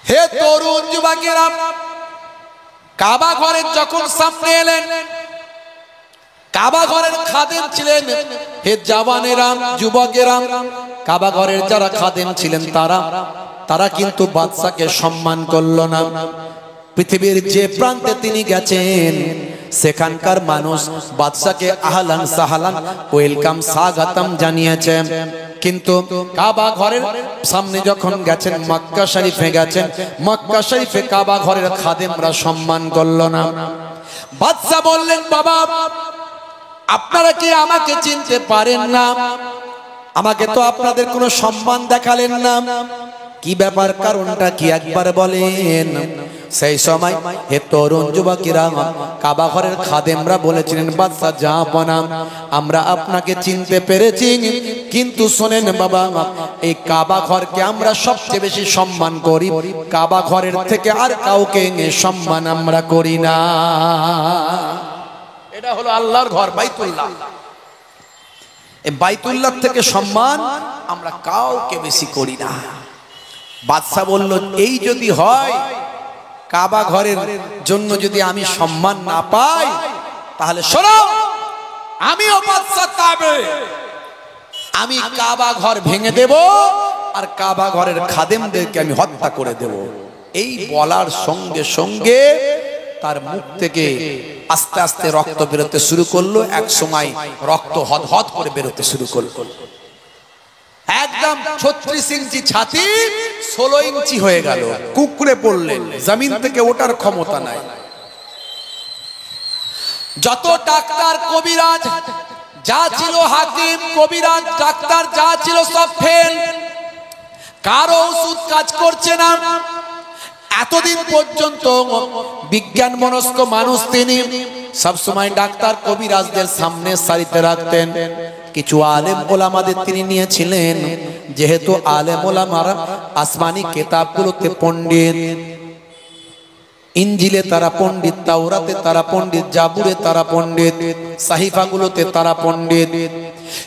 হে তরুণ যুবকেরা, কাবা ঘরের যখন সামনে এলেন, কাবা ঘরের খাদেম ছিলেন। হে জওয়ানেরা, যুবকেরা, কাবা ঘরের যারা খাদেম ছিলেন তারা কিন্তু বাদশাকে সম্মান করল না। পৃথিবীর যে প্রান্তে তিনি গেছেন সেখানকার মানুষ বাদশাকে আহলান সাহালান ওয়েলকাম স্বাগতম জানিয়েছে। কিন্তু কাবা ঘরের সামনে যখন গেছেন, মক্কা শরীফে গেছেন, মক্কা শরীফে কাবা ঘরের খাদেমরা সম্মান করল না। বাদশা বললেন, বাবা আপনারা কি আমাকে চিনতে পারেন না? আমাকে তো আপনাদের কোনো সম্মান দেখালেন না, কি ব্যাপার, কারণটা কি একবার বলেন। সেই সময় হে তরুণ যুবকেরা, কাবা ঘরের খাদেমরা বলেছিলেন, বাদশা জাহাপনা, আমরা আপনাকে চিনতে পেরেছি, কিন্তু শোনেন বাবা, এই কাবা ঘরকে আমরা সবচেয়ে বেশি সম্মান করি, কাবা ঘরের থেকে আর কাউকে সম্মান আমরা করি না। এটা হলো আল্লাহর ঘর বাইতুল্লাহ। এই বাইতুল্লাহ থেকে সম্মান আমরা কাউকে বেশি করি না। বাদশা বলল, এই যদি হয়, কাবা ঘরের জন্য যদি আমি সম্মান না পাই, তাহলে শোনো, আমিও বাদশা তাবে, আমি কাবা ঘর ভেঙে দেব আর কাবা ঘরের খাদেমদেরকে আমি হত্যা করে দেব। এই বলার সঙ্গে সঙ্গে তার মুখ থেকে আস্তে আস্তে রক্ত বেরোতে শুরু করলো। এক সময় রক্ত হদহদ করে বেরোতে শুরু করলো। একদম 36 ইঞ্চি ছাতি 16 ইঞ্চি হয়ে গেল, কুকুরে পড়লেন, জমিন থেকে ওঠার ক্ষমতা নাই। যত ডাক্তার কবিরাজ যা ছিল, হাকিম কবিরাজ ডাক্তার যা ছিল, সব ফেল, কারো ওষুধ কাজ করছে না। এতদিন পর্যন্ত বিজ্ঞান মনস্ক মানুষ তিনি, সবসময় ডাক্তার কবিরাজদের সামনে সারিতে রাখতেন। কিছু আলেম ওলামাদের তিনি নিয়েছিলেন, যেহেতু আলেম ওলামারা আসমানি কিতাবগুলোতে পণ্ডিত, ইনজিলে তারা পণ্ডিত, তাওরাতে তারা পণ্ডিত, জাবুরে তারা পণ্ডিত, সাহিফাগুলোতে তারা পণ্ডিত।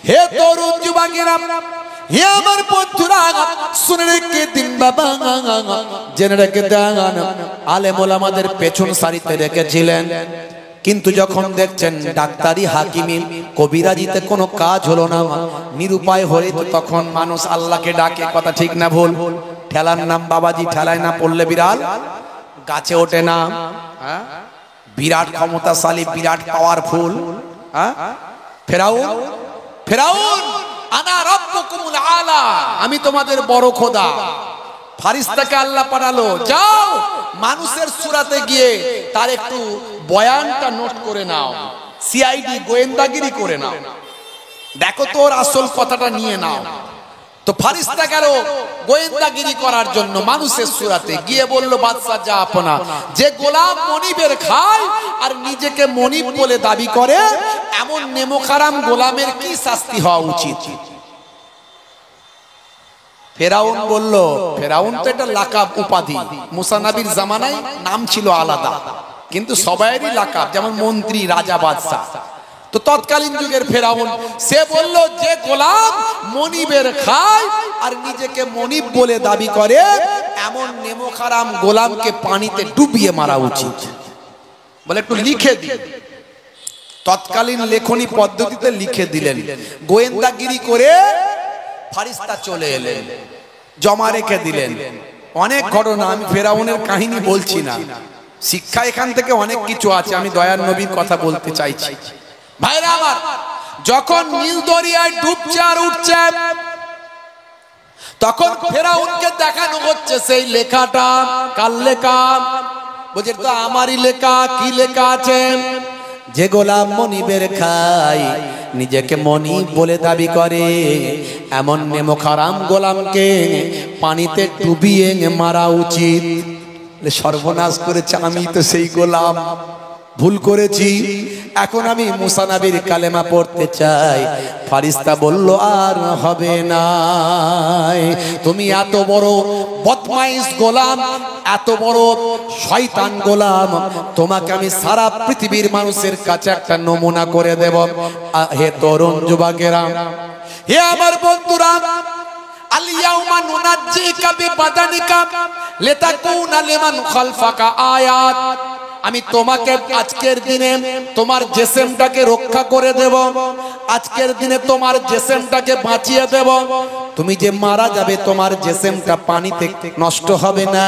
হে তরুণ যুবকেরা, হে আমার বন্ধুরা, শুনে রেখে দিন বাবা, জেনে রেখে দেন, আলেম ওলামাদের পেছন সারিতে রেখেছিলেন। কিন্তু যখন দেখছেন ডাক্তারি হাকিমি কবিরাজিতে কোনো কাজ হলো না, নিরুপায় হয়ে, তখন মানুষ আল্লাহকে ডাকে, কথা ঠিক না ভুল? ঠেলার নাম বাবাজি, ঠেলায় না পড়লে বিড়াল গাছে ওঠে না। বিরাট ক্ষমতাশালী, বিরাট পাওয়ারফুল ফেরাউন, ফেরাউন আনা রাব্বুকুমুল আলা, আমি তোমাদের বড় খোদা। ফারিস্তাকে আল্লাহ পাঠালো, যাও মানুষের সূরাতে গিয়ে তার একটু বয়ানটা নোট করে নাও, সিআইডি গোয়েন্দাগিরি করে নাও, দেখো তোর আসল কথাটা নিয়ে নাও। তো ফারিস্তা গেল গোয়েন্দাগিরি করার জন্য মানুষের সূরাতে গিয়ে বলল, বাদশা যা আপনা, যে গোলাম মনিবের খায় আর নিজেকে মনিব বলে দাবি করে, এমন নেমোখারাম গোলামের কি শাস্তি হওয়া উচিত? ফেরাউন বলল, ফেরাউন তো এটা লাকাব, উপাধি। মুসা নবীর জামানায় নাম ছিল আলাদা, কিন্তু সবাইয়েরই লাকাব, যেমন মন্ত্রী, রাজা, বাদশা। তো তৎকালীন যুগের ফেরাউন, সে বলল, যে গোলাম মনিবের খায় আর নিজেকে মনিব বলে দাবি করে, এমন নেমোখারাম গোলামকে পানিতে ডুবিয়ে মারা উচিত। বলে একটু লিখে দিন। তৎকালীন লেখনী পদ্ধতিতে লিখে দিলেন। গোয়েন্দাগিরি করে ফারিস্তা চলে এলেন, জমা রেখে দিলেন। অনেক ঘটনা, আমি ফেরাউনের কাহিনী বলছি না, শিক্ষা এখান থেকে অনেক কিছু আছে। আমি দয়ার নবীর কথা বলতে চাইছি। ভাইরা আমার, যখন নীল দরিয়ায় ডুবছে আর উঠছে, তখন ফেরাউনকে দেখানো হচ্ছে সেই লেখাটা কার লেখা। বলছে, তো আমারই লেখা। কি লেখা আছে? যে গোলাম মনিবের খায়, নিজেকে মনিব বলে দাবি করে, এমন নেমোখারাম গোলামকে পানিতে ডুবিয়ে মারা উচিত। সর্বনাশ করেছে, আমি তো সেই গোলাম, ভুল করেছি, এখন আমি মুসা নবীর কালেমা পড়তে চাই। ফারিস্তা বলল, আর হবে না, তুমি এত বড় বদমাইশ গোলাম, এত বড় শয়তান গোলাম, তোমাকে আমি সারা পৃথিবীর মানুষের কাছে একটা নমুনা করে দেব। হে তরুণ যুবকেরা, হে আমার বন্ধুরা, আল ইয়াউমা নুনাজ্জিকা বিবাদানিকা লিতাকুনা লিমান খালফাকা আয়াত। আমি তোমাকে আজকের দিনে তোমার জিসমটাকে রক্ষা করে দেব, আজকের দিনে তোমার জিসমটাকে বাঁচিয়ে দেব। তুমি যে মারা যাবে তোমার জিসমটা পানিতে নষ্ট হবে না,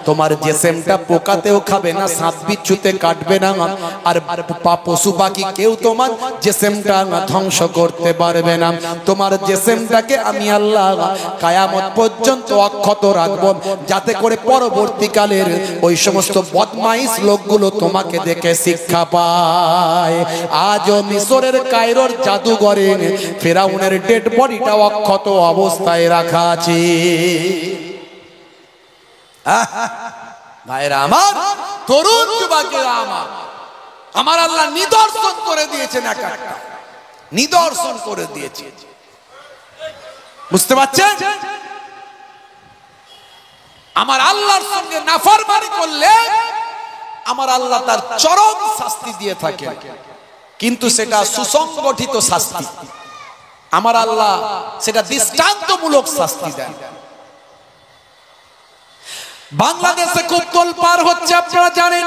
তোমার জিসমটা পোকাতেও খাবে না, সাপ বিচ্ছুতে কাটবে না, আর পশু পাখি কেউ তোমার জিসমটা ধ্বংস করতে পারবে না। তোমার জিসমটাকে আমি আল্লাহ কিয়ামত পর্যন্ত অক্ষত রাখবো, যাতে করে পরবর্তীকালের ওই সমস্ত বদমাইশ লোকগুলো তোমাকে দেখে শিক্ষা পায়। আজও মিশরের কায়রোর জাদুঘরে ফেরাউনের ডেড বডিটা অক্ষত অবস্থায় রাখা আছে। ভাইরা আমার, তরুণ যুবকেরা আমার, আমার আল্লাহ নিদর্শন করে দিয়েছেন, একটা নিদর্শন করে দিয়েছে। বুঝতে পারছেন? আমার আল্লাহর সঙ্গে নাফরমানি করলে আমার আল্লাহ তার চরম শাস্তি দিয়ে থাকে, কিন্তু সেটা সুসংগঠিত শাস্তি। আমার আল্লাহ সেটা দৃষ্টান্তমূলক শাস্তি দেন। বাংলাদেশে খুব তোলপাড় হচ্ছে, আপনারা জানেন।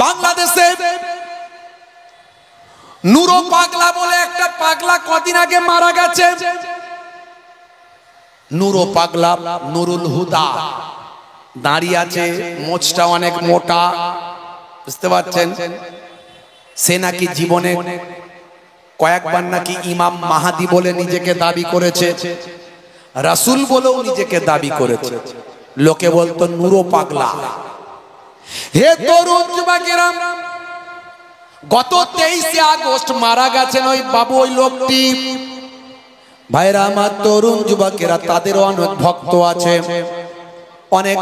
বাংলাদেশে নুরো পাগলা বলে একটা পাগলা কদিন আগে মারা গেছে। নুরো পাগলা, নুরুল হুদা, দাঁড়িয়ে আছে, মোচটা অনেক মোটা, বুঝতে পারছেন? সে নাকি জীবনে কয়েকবার নাকি ইমাম মাহাদি বলে নিজেকে দাবি করেছে, রাসূল বলেও নিজেকে দাবি করেছে। লোকে বলতো নুরো পাগলা। হে তরুণ যুবকেরা, গত 23 আগস্ট মারা গেছেন ওই বাবু, ওই লোকটি। ভাইরা আমার, তরুণ যুবকেরা, তাদেরও অনেক ভক্ত আছে, অনেক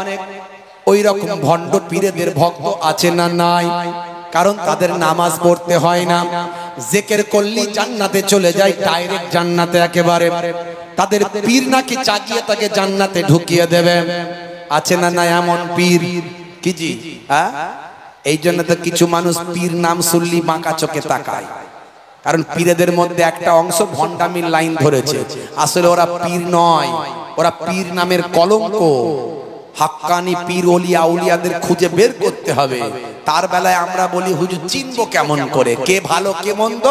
ওই রকম ভণ্ড পীরেদের ভক্ত আছে না নাই? কারণ তাদের নামাজ পড়তে হয় না, জিকির করলে জান্নাতে চলে যায়, ডাইরেক্ট জান্নাতে একেবারে। তাদের পীর নাকি চাকিয়ে তাকে জান্নাতে ঢুকিয়ে দেবে। আছে না নাই এমন পীর? কি জি, হ্যাঁ? এই জন্য তো কিছু মানুষ পীর নাম শুনলি বাঁকা চোখে তাকায়, কারণ পীরেদের মধ্যে একটা অংশ ভণ্ডামির লাইন ধরেছে। আসলে ওরা পীর নয়, ওরা পীর নামের কলঙ্ক। হাক্কানি পীর ওলি আউলিয়াদের খুঁজে বের করতে হবে। তার বেলায় আমরা বলি হুজুর চিনবো কেমন করে, কে ভালো কে মন্দ?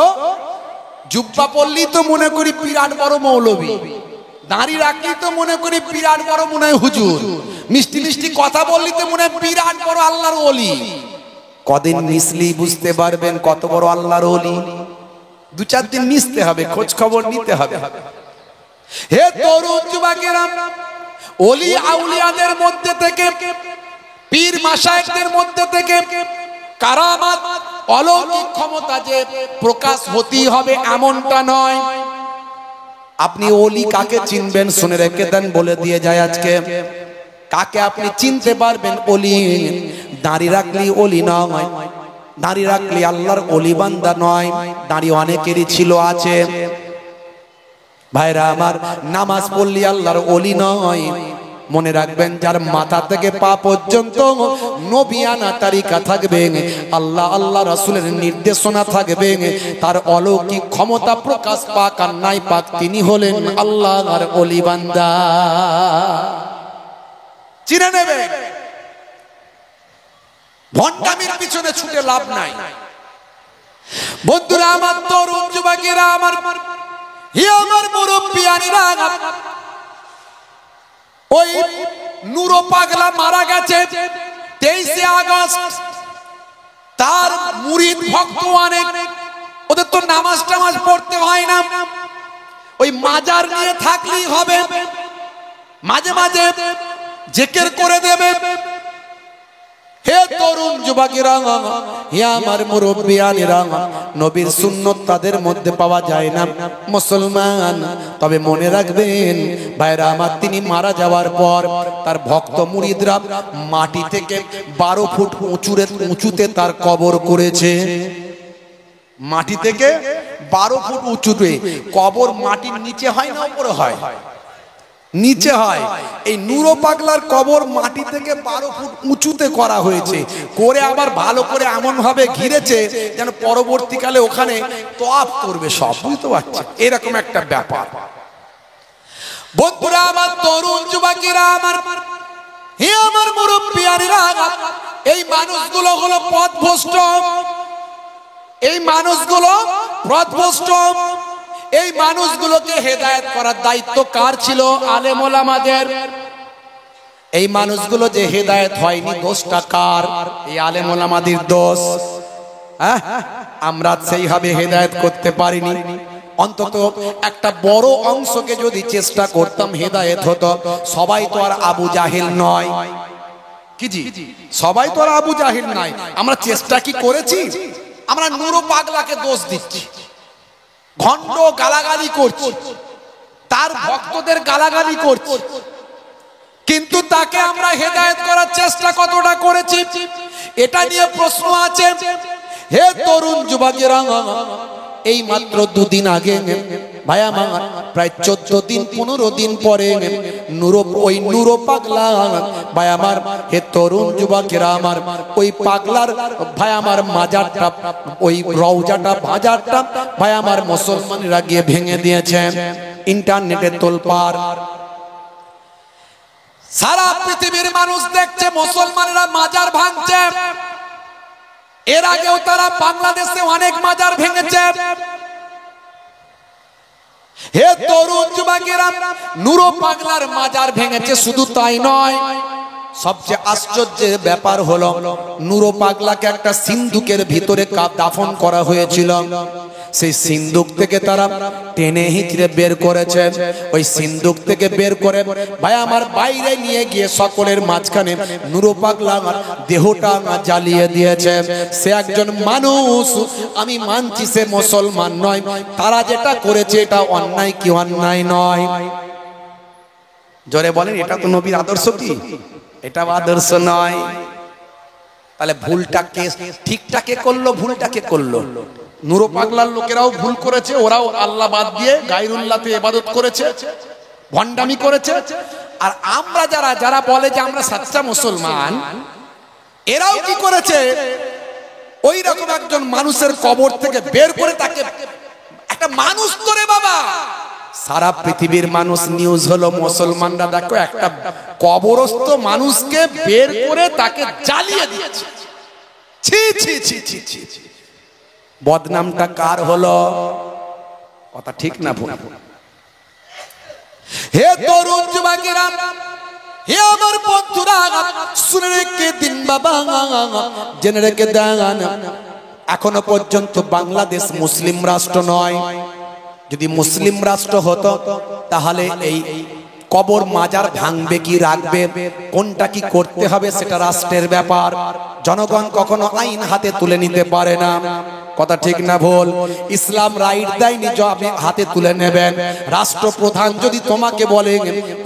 জুব্বা পরলি তো মনে করি বিরাট বড় মৌলবী, দাঁড়ি রাখলি তো মনে করি বিরাট বড় মনে হয় হুজুর, মিষ্টি মিষ্টি কথা বললি তো মনে হয় বিরাট বড় আল্লাহর ওলি। কদিন মিশলি বুঝতে পারবেন কত বড় আল্লাহর ওলি। 2-4 দিন মিশতে হবে, খোঁজ খবর নিতে হবে। হে তরুণ যুবকেরা, ওলি আউলিয়াদের মধ্যে থেকে, পীর মাশায়েখদের মধ্যে থেকে কারামাত, অলৌকিক ক্ষমতা যে প্রকাশ হতেই হবে এমনটা নয়। আপনি ওলি কাকে চিনবেন শুনে রেখে দেন, বলে দিয়ে যায় আজকে। কাকে আপনি চিনতে পারবেন ওলি? দাঁড়ি রাখলি ওলি নয়, দাঁড়ি রাখলি আল্লাহর ওলি বান্দা নয়। দাঁড়ি অনেকেরই ছিল, আছে। ভাইরা আমার, নামাজ পড়লি আল্লাহর ওলি নয়। মনে রাখবেন, যার মাথা থেকে পা পর্যন্ত নবিয়ানা তারিকা থাকবে, আল্লাহ আল্লাহ রাসূলের নির্দেশনা থাকবে, তার অলৌকিক ক্ষমতা প্রকাশ পাক আর নাই পাক, তিনি হলেন আল্লাহর ওলি বান্দা। চিনে নেবে, ভণ্ডামির পিছনে ছুটে লাভ নাই। বন্ধুরা আমার, তরুণ যুবকেরা আমার, হে আমার মুরব্বিয়ানিরা, ওই নুরো পাগলা মারা গেছে 23 আগস্ট। তার মুরিদ ভক্ত অনেক, ওদের তো নামাজ টামাজ পড়তে হয় না, ওই মাজার নিয়ে থাকলেই হবে, মাঝে মাঝে জিকির করে দেবে। হে তরুণ যুবকেরা, হে আমার মুরব্বিয়ানিরা, নবীর সুন্নত তাদের মধ্যে পাওয়া যায় না মুসলমান। তবে মনে রাখবেন ভাইরা আমার, তিনি মারা যাওয়ার পর তার ভক্ত মুরিদরা মাটি থেকে 12 ফুট উঁচুতে তার কবর করেছে। মাটি থেকে 12 ফুট উঁচুতে কবর। মাটির নিচে হয় না উপরে হয়? নিচে হয়। এই নুরো পাগলার কবর মাটি থেকে 12 ফুট উঁচুতে করা হয়েছে, করে আবার ভালো করে এমন ভাবে ঘিরেছে যেন পরবর্তীকালে ওখানে তওয়াফ করবে সব। বুঝতে পারছেন? এরকম একটা ব্যাপার। বন্ধুরা আমার, তরুণ যুবকেরা আমার, হে আমার মুরব্বিয়ানেরা, এই মানুষগুলো হলো পথভ্রষ্ট, এই মানুষগুলো পথভ্রষ্ট। এই মানুষগুলোকে হেদায়েত করার দায়িত্ব কার ছিল? আলেম ওলামাদের। এই মানুষগুলো যে হেদায়েত হয়নি, দোষটা কার? এই আলেম ওলামাদের দোষ। আমরা সেইভাবে হেদায়েত করতে পারিনি। অন্তত একটা বড় অংশকে যদি চেষ্টা করতাম হেদায়েত হতো। সবাই তো আর আবু জাহেল নয়, কি জি? সবাই তো আর আবু জাহেল নয়। আমরা চেষ্টা কি করেছি? আমরা নুরো পাগলাকে দোষ দিচ্ছি, ঘন্ট গালাগালি করছি, তার ভক্তদের গালাগালি করছি, কিন্তু তাকে আমরা হেদায়েত করার চেষ্টা কতটা করেছি এটা নিয়ে প্রশ্ন আছে। হে তরুণ যুবকেরা, এই মাত্র দুদিন আগে ভাই আমার, প্রায় 14 দিন 15 দিন পরে ওই নুরো পাগলা ভাই আমার, হে তরুণ যুবকেরা আমার, ওই পাগলার ভাই আমার মাজারটা, ওই রওজাটা বাজারটা ভাই আমার মুসলমানরা গিয়ে ভেঙে দিয়েছে। ইন্টারনেটে তোলপাড়, সারা পৃথিবীর মানুষ দেখছে মুসলমানরা মাজার ভাঙছে। এর আগেও তারা বাংলাদেশে অনেক মাজার ভেঙেছে। হে তরুণ যুবকেরা, নুরো পাগলার মাজার ভেঙেছে। শুধু তাই নয়, সবচেয়ে আশ্চর্যের ব্যাপার হলো নুরো পাগলাকে একটা সিন্দুকের ভিতরে দাফন করা হয়েছিল। সেই সিন্দুক থেকে তারা টেনে হিচড়ে বের করেছে। ওই সিন্দুক থেকে বের করে ভাই আমার বাইরে নিয়ে গিয়ে সকলের মাঝখানে নুরো পাগলা দেহটা জ্বালিয়ে দিয়েছে। সে একজন মানুষ, আমি মানছি সে মুসলমান নয়। তারা যেটা করেছে এটা অন্যায় কি অন্যায় নয়? জোরে বলেন, এটা তো নবীর আদর্শ কি? এটা আদর্শ নয়। তাহলে ভুলটা কে, ঠিকটা কে করলো, ভুলটা কে করলো? নুরো পাগলার লোকেরাও ভুল করেছে, ওরাও আল্লাহ বাদ দিয়ে গায়রুল্লাহতে ইবাদত করেছে, ভণ্ডামি করেছে। আর আমরা যারা যারা বলে যে আমরা সাচ্চা মুসলমান, এরাও কি করেছে? ওই রকম একজন মানুষের কবর থেকে বের করে তাকে, একটা মানুষ করে বাবা, সারা পৃথিবীর মানুষ নিউজ হলো মুসলমানরা দেখো একটা কবরস্থ মানুষকে বের করে তাকে জ্বালিয়ে দিয়েছে। ছি ছি ছি ছি ছি, বদনামটা কার হলো? কথা ঠিক না ভুল? হে তরুণ যুবকেরা, হে আমার বন্ধুরা, শুনে রেখে দিন বাবা, জেনে রেখে দেন, এখনো পর্যন্ত বাংলাদেশ মুসলিম রাষ্ট্র নয়। যদি মুসলিম রাষ্ট্র হতো তাহলে এই কবর মাজার ভাঙবে কি রাখবে, কোনটা কি করতে হবে সেটা রাষ্ট্রের ব্যাপার। জনগণ কখনো আইন হাতে তুলে নিতে পারে না। কথা ঠিক না ভুল? ইসলাম রাইট দেয়নি যে আপনি হাতে তুলে নেবেন। রাষ্ট্রপ্রধান যদি তোমাকে বলে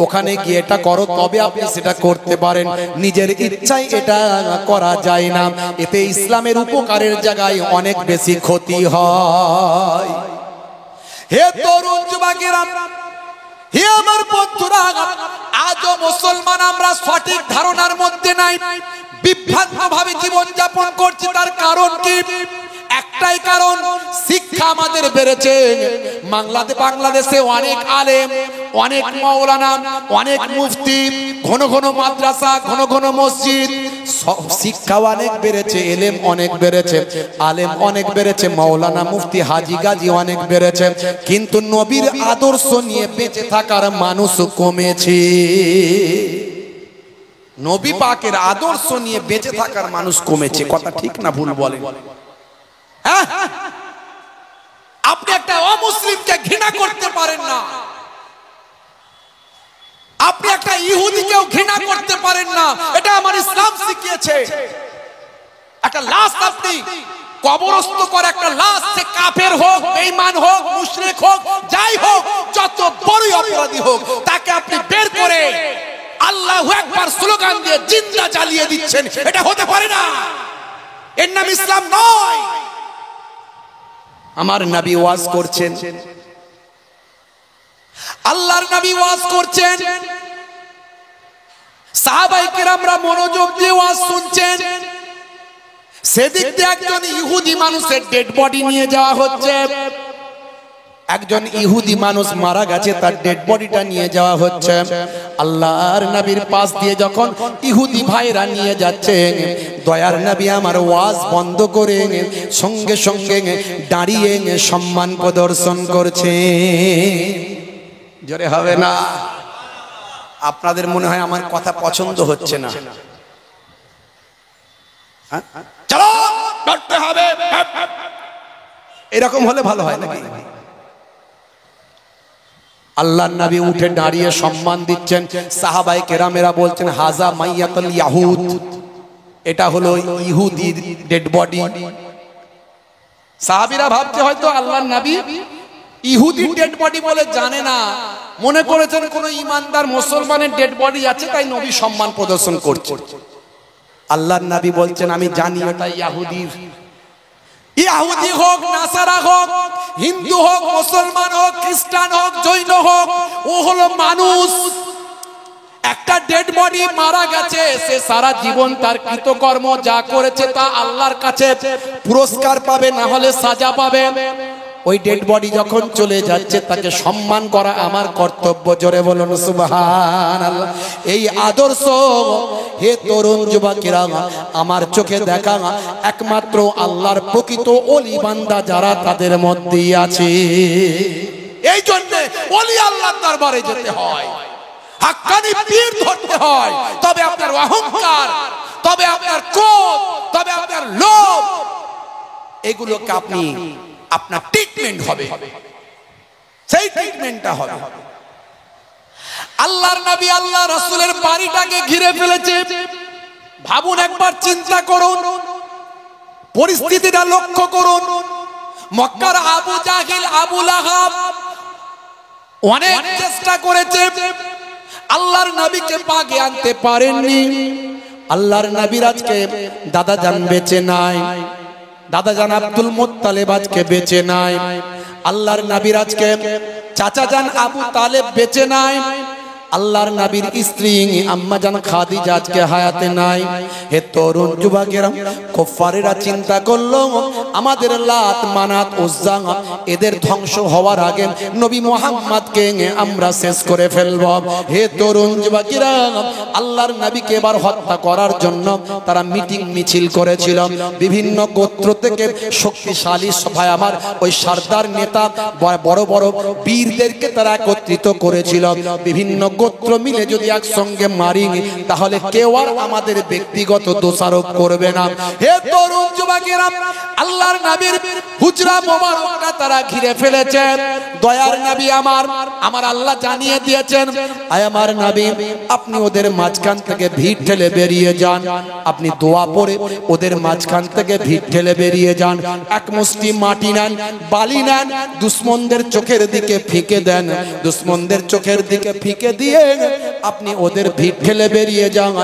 ওখানে গিয়ে এটা করো, তবে আপনি সেটা করতে পারেন। নিজের ইচ্ছায় এটা করা যায় না। এতে ইসলামের উপকারের জায়গায় অনেক বেশি ক্ষতি হয়। হে তরুণ যুবকেরা, হে আমার বন্ধুরা, আজও মুসলমান আমরা সঠিক ধারণার মধ্যে নাই, বিভ্রান্ত ভাবে জীবন যাপন করছি। তার কারণ কি? একটাই কারণ, শিক্ষা আমাদের বেড়েছে। বাংলাদেশে অনেক আলেম, অনেক মাওলানা, অনেক মুফতি, ঘন ঘন মাদ্রাসা, ঘন ঘন মসজিদ, শিক্ষা অনেক বেড়েছে, এলেম অনেক বেড়েছে, আলেম অনেক বেড়েছে, মাওলানা মুফতি হাজি গাজী অনেক বেড়েছে, কিন্তু নবীর আদর্শ নিয়ে বেঁচে থাকার মানুষ কমেছে। নবী পাকের আদর্শ নিয়ে বেঁচে থাকার মানুষ কমেছে। কথা ঠিক না ভুল বলেন? আপনি একটা অমুসলিমকে ঘৃণা করতে পারেন না, আপনি একটা ইহুদিকেও ঘৃণা করতে পারেন না। এটা আমার ইসলাম শিখিয়েছে। একটা লাশ আপনি কবরস্থ করে, একটা লাশ, সে কাফের হোক, বেঈমান হোক, মুশরিক হোক, যাই হোক, যত বড়ই অপরাধী হোক, তাকে আপনি বের করে আল্লাহু আকবার স্লোগান দিয়ে জিন্দা জ্বালিয়ে দিচ্ছেন। এটা হতে পারে না। এর নাম ইসলাম নয়। আমার নবী ওয়াজ করছেন, আল্লাহর নবী ওয়াজ করছেন, সাহাবায়ে কেরামরা মনোযোগ দিয়ে ওয়াজ শুনছেন। সেদিক দিয়ে একজন ইহুদি মানুষের ডেড বডি নিয়ে যাওয়া হচ্ছে। একজন ইহুদি মানুষ মারা গেছে, তার ডেড বডিটা নিয়ে যাওয়া হচ্ছে। আল্লাহর নবীর পাশ দিয়ে যখন ইহুদি ভাইরা নিয়ে যাচ্ছে, দয়ার নবী আমার ওয়াজ বন্ধ করে সঙ্গে সঙ্গে দাঁড়িয়ে সম্মান প্রদর্শন করছে। জোরে হবে না? আপনাদের মনে হয় আমার কথা পছন্দ হচ্ছে না? চলো করতে হবে, এরকম হলে ভালো হয় নাকি? আল্লাহর নবী উঠে দাঁড়িয়ে সম্মান দিচ্ছেন। সাহাবায়ে কেরামেরা বলছেন হাজা মাইয়াতুল ইয়াহুদ, এটা হলো ইহুদির ডেড বডি। সাহাবীরা ভাবছে হয়তো আল্লাহর নবী ইহুদির ডেড বডি বলে জানে না, মনে করেছেন কোন ঈমানদার মুসলমানের ডেড বডি আছে, তাই নবী সম্মান প্রদর্শন করছে। আল্লাহর নবী বলছেন আমি জানি এটা ইহুদির। ইহুদি হোক, নাসারা হোক, হিন্দু হোক, মুসলমান হোক, খ্রিস্টান হোক, জৈন হোক, ও হলো মানুষ। একটা ডেড বডি মারা গেছে, সে সারা জীবন তার কৃতকর্ম যা করেছে তা আল্লাহর কাছে পুরস্কার পাবে, না হলে সাজা পাবে। ওই ডেড বডি যখন চলে যাচ্ছে তাকে সম্মান করা আমার কর্তব্য। জোরে বলুন সুবহানাল্লাহ। এই আদর্শ হে তরুণ যুবকেরা আমার চোখে দেখা একমাত্র আল্লাহর প্রকৃত ওলি বান্দা যারা তাদের মধ্যেই আছে। এই জন্য ওলি আল্লাহর দরবারে যেতে হয়, হাক্কানি পীর ধরতে হয়, তবে আপনার অহংকার, তবে আপনার ক্রোধ, তবে আপনার লোভ, এগুলোকে আপনি আপনার ট্রিটমেন্ট হবে, সেই ট্রিটমেন্টটা হবে। আল্লাহর নবী আল্লাহ রাসূলের বাড়িটাকে ঘিরে ফেলেছে। ভাবুন একবার, চিন্তা করুন, পরিস্থিতিটা লক্ষ্য করুন। মক্কার আবু জাহিল, আবু লাহাব অনেক চেষ্টা করেছে, আল্লাহর নবীকে পাগে আনতে পারেননি। আল্লাহর নবীর আজকে দাদা জান বেঁচে নাই, দাদা জান আব্দুল মুত্তালিব আজকে বেঁচে নাই। আল্লাহর নবীর আজকে চাচা জান আবু তালেব বেঁচে নাই। আল্লাহর নবীর স্ত্রী আম্মা জান খাদিজা আজকে হায়াতে নাই। হে তরুণ যুবকেরা, কুফারেরা চিন্তা করলো আমাদের লাত, মানাত, উজ্জা এদের ধ্বংস হওয়ার আগে নবী মুহাম্মদকে আমরা শেষ করে ফেলব। হে তরুণ যুবকেরা, আল্লাহর নবীকে এবার হত্যা করার জন্য তারা মিটিং মিছিল করেছিল। বিভিন্ন গোত্র থেকে শক্তিশালী সভায় আমার ওই সরদার নেতা বড় বড় বীরদেরকে তারা একত্রিত করেছিল। বিভিন্ন গোত্র মিলে যদি একসঙ্গে মারি তাহলে কেউ আর আমাদের ব্যক্তিগত দোষারোপ করবে না। হে তরুণ যুবকেরা, আল্লাহর নবীর হুজরা মোবারকটা তারা ঘিরে ফেলেছে। দয়ার নবী আমার আল্লাহ জানিয়ে দিয়েছেন, আয় আমার নবী, আপনি ওদের মাঝখান থেকে ভিড় ঠেলে বেরিয়ে যান। আপনি দোয়া পড়ে ওদের মাঝখান থেকে ভিড় ঠেলে বেরিয়ে যান। এক মুষ্টি মাটি নেন, বালি নেন, দুশমনদের চোখের দিকে ফিকে দেন। দুশমনদের চোখের দিকে ফিকে দিয়ে আপনি ওদের ভিড় ঠেলে বেরিয়ে যান,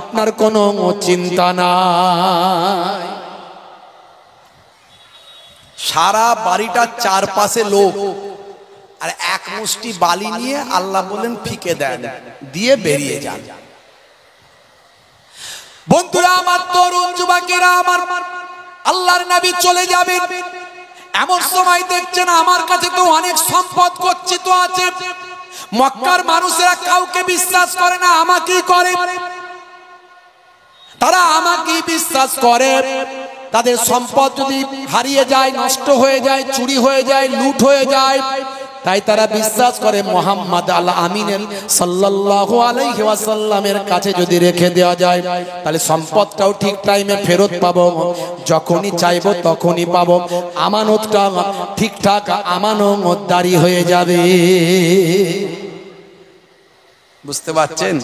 আপনার কোনো চিন্তা নাই। সারা বাড়িটার চারপাশে লোক, আর এক মুষ্টি বালি নিয়ে আল্লাহ বলেন ফিকে দেন, দিয়ে বেরিয়ে যান। বন্ধুরা আমার, তরুণ যুবকেরা আমার, আল্লাহর নবী চলে যাবেন, এমন সময় দেখছেন আমার কাছে তো অনেক সম্পদ গচ্ছিত আছে। মক্কার মানুষেরা কাউকে বিশ্বাস করে না, আমাকেই করে। তারা আমাকেই বিশ্বাস করে। তাদের সম্পদ যদি হারিয়ে যায়, নষ্ট হয়ে যায়, চুরি হয়ে যায়, লুট হয়ে যায়, তাই তারা বিশ্বাস করে মুহাম্মদ আল আমিন সাল্লাল্লাহু আলাইহি ওয়াসাল্লামের কাছে যদি রেখে দেওয়া যায় তাহলে সম্পদটাও ঠিক টাইমে ফেরত পাবো, যখনই চাইবো তখনই পাবো, আমানতটা ঠিকঠাক আমানতদারি হয়ে যাবে। বুঝতে পারছেন?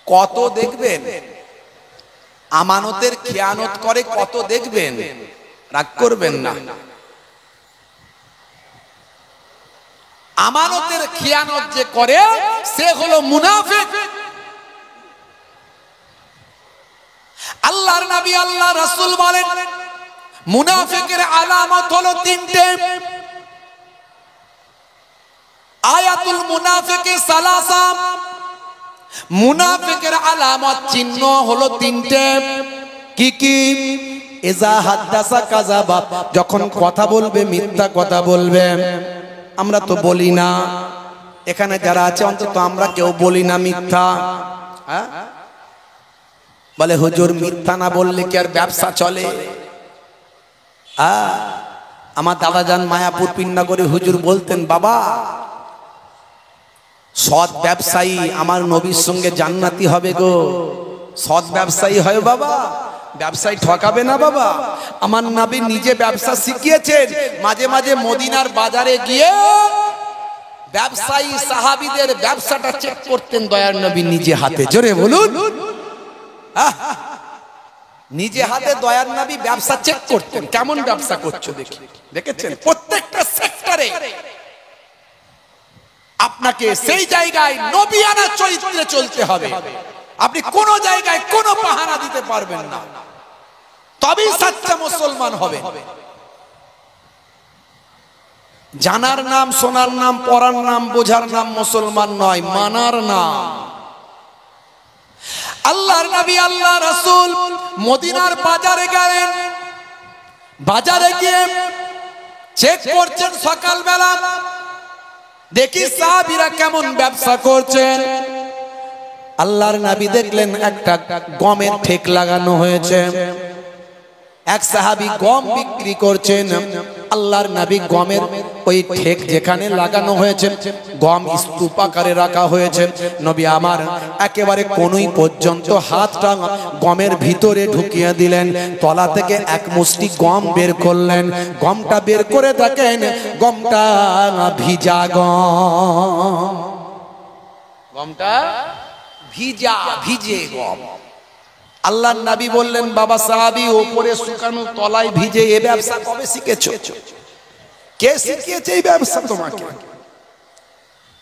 কত দেখবেন আমানতের খেয়ানত করে, কত দেখবেন। রাগ করবেন না, আমানতের খেয়ানত যে করে সে হলো মুনাফিক। আল্লাহর নবী আল্লাহ রাসূল বলেন মুনাফিকের আলামত হলো তিনটে। আয়াতুল মুনাফিকি সালাসা, মুনাফিকের আলামত চিহ্ন হলো তিনটে। কি কি? ইজা হাদাসা কাযাবা, যখন কথা বলবে মিথ্যা কথা বলবে। আমরা তো বলি না, এখানে যারা আছে অন্তত আমরা কেউ বলি না মিথ্যা। বলে হুজুর মিথ্যা না বললে কি আর ব্যবসা চলে? আমার দাদা যান মায়াপুর পিন্নাগরে হুজুর বলতেন, বাবা সৎ ব্যবসায়ী আমার নবীর সঙ্গে জান্নাতি হবে গো। সৎ ব্যবসায়ী হয় বাবা, ব্যবসায়ী ঠকাবে না বাবা। আমার নবী নিজে ব্যবসা শিখিয়েছেন, মাঝে মাঝে মদিনার বাজারে গিয়ে ব্যবসায়ী সাহাবীদের ব্যবসাটা চেক করতেন দয়ার নবী নিজে হাতে। জোরে বলুন, নিজে হাতে দয়ার নবী ব্যবসা চেক করতেন, কেমন ব্যবসা করছো দেখি। দেখেছেন প্রত্যেকটা সেক্টরে আপনাকে সেই জায়গায় নবিয়ানা চরিত্রে চলতে হবে। আপনি কোন জায়গায় কোনো পাহারা দিতে পারবেন না, তবেই সচ্চা মুসলমান হবে। জানার নাম, শোনার নাম, পড়ার নাম, বোঝার নাম মুসলমান নয়, মানার নাম। আল্লাহর নবী আল্লাহ রাসূল মদিনার বাজারে গেলেন। বাজারে গিয়ে চেক করছেন সকালবেলা, দেখি সাহাবীরা কেমন ব্যবসা করছেন। আল্লাহর নবী দেখলেন একটা গমের ঠেক লাগানো হয়েছে, এক সাহাবী গম বিক্রি করছেন। আল্লাহর নবী গমের ওই ঠেক যেখানে লাগানো হয়েছে গম স্তূপ আকারে রাখা হয়েছে, নবী আমার একেবারে কোনই পর্যন্ত হাতটা গমের ভিতরে ঢুকিয়ে দিলেন, তলা থেকে এক মুষ্টি গম বের করলেন। গমটা বের করে দেখেন গমটা ভিজা গম, গমটা ভিজা, ভিজে গম। আল্লাহর নবী বললেন, বাবা সাহাবী উপরে শুকানো তলায় ভিজে এই ব্যবসা কবে শিখেছো? কে শিখিয়েছে এই ব্যবসা তোমাকে?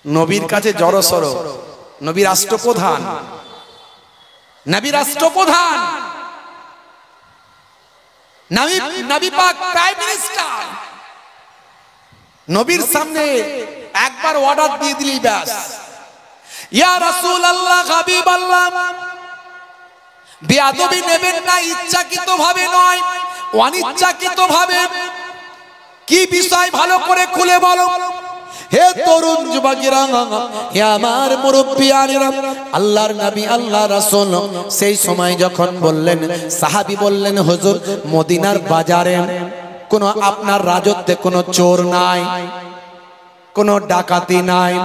নবীর কাছে জড়সড়, নবী রাষ্ট্রপ্রধান, নবী রাষ্ট্রপ্রধান, নবী পাক প্রাইম মিনিস্টার। নবীর সামনে একবার অর্ডার দিয়ে দিলি ব্যাস, ইয়া রাসূলুল্লাহ, হাবিবাল্লাহ, বেয়াদবি নেবেন না, ইচ্ছাকৃত ভাবে নয়, অনিচ্ছাকৃত ভাবে। কি বিষয় ভালো করে খুলে বলো। হে তরুণ যুবকেরা, হে আমার মুরব্বিয়ানেরা, আল্লাহর নবী আল্লাহ রাসূল সেই সময় যখন বললেন, সাহাবী বললেন, হুজুর মদিনার বাজারে কোনো আপনার রাজত্বে কোনো চোর নাই, কোনো ডাকাতি নাই।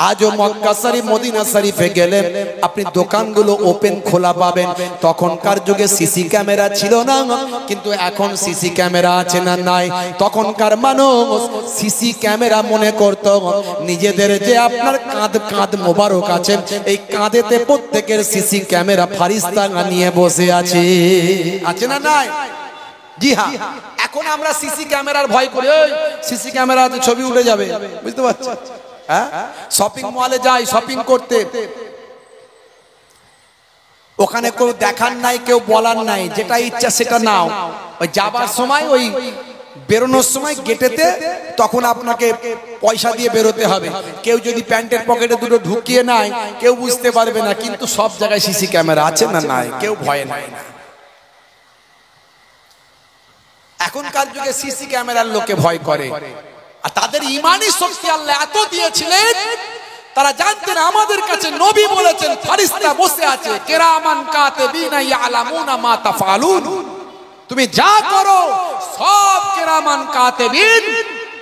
আজও মক্কা শরীফ মদিনা শরীফে গেলে আপনি দোকানগুলো ওপেন খোলা পাবেন। তখনকার যুগে সিসি ক্যামেরা ছিল না, কিন্তু এখন সিসি ক্যামেরা আছে না নাই? তখনকার মানুষ সিসি ক্যামেরা মনে করত নিজেদের যে আপনার কাঁধ মোবারক আছে, এই কাঁধেতে প্রত্যেকের সিসি ক্যামেরা ফারিস্তা নিয়ে বসে আছে, আছে না নাই? জি হ্যাঁ, এখন আমরা সিসি ক্যামেরার ভয় করি, ওই সিসি ক্যামেরাতে ছবি উঠে যাবে, বুঝতে পারছেন? শপিং মলে যাই শপিং করতে, ওখানে কেউ দেখার নাই, কেউ বলার নাই, যেটা ইচ্ছা সেটা নাও। ওই যাবার সময়, ওই বেরোনোর সময় গেটেতে তখন আপনাকে পয়সা দিয়ে বেরোতে হবে। কেউ যদি প্যান্টের পকেটে দুটো ঢুকিয়ে নেয় কেউ বুঝতে পারবে না, কিন্তু সব জায়গায় সিসি ক্যামেরা আছে না নাই? কেউ ভয় নাই না। এখনকার যুগে সিসি ক্যামেরার লোকে ভয় করে, আর তাদের ঈমানি শক্তি আল্লাহ এত দিয়েছিলেন, তারা জানতেন আমাদের কাছে নবী বলেছেন ফেরেশতা বসে আছে, কিরামান কাতিবিনা ইয়ালামুনা মা তাফআলুন, তুমি যা করো সব কিরামান কাতিবিন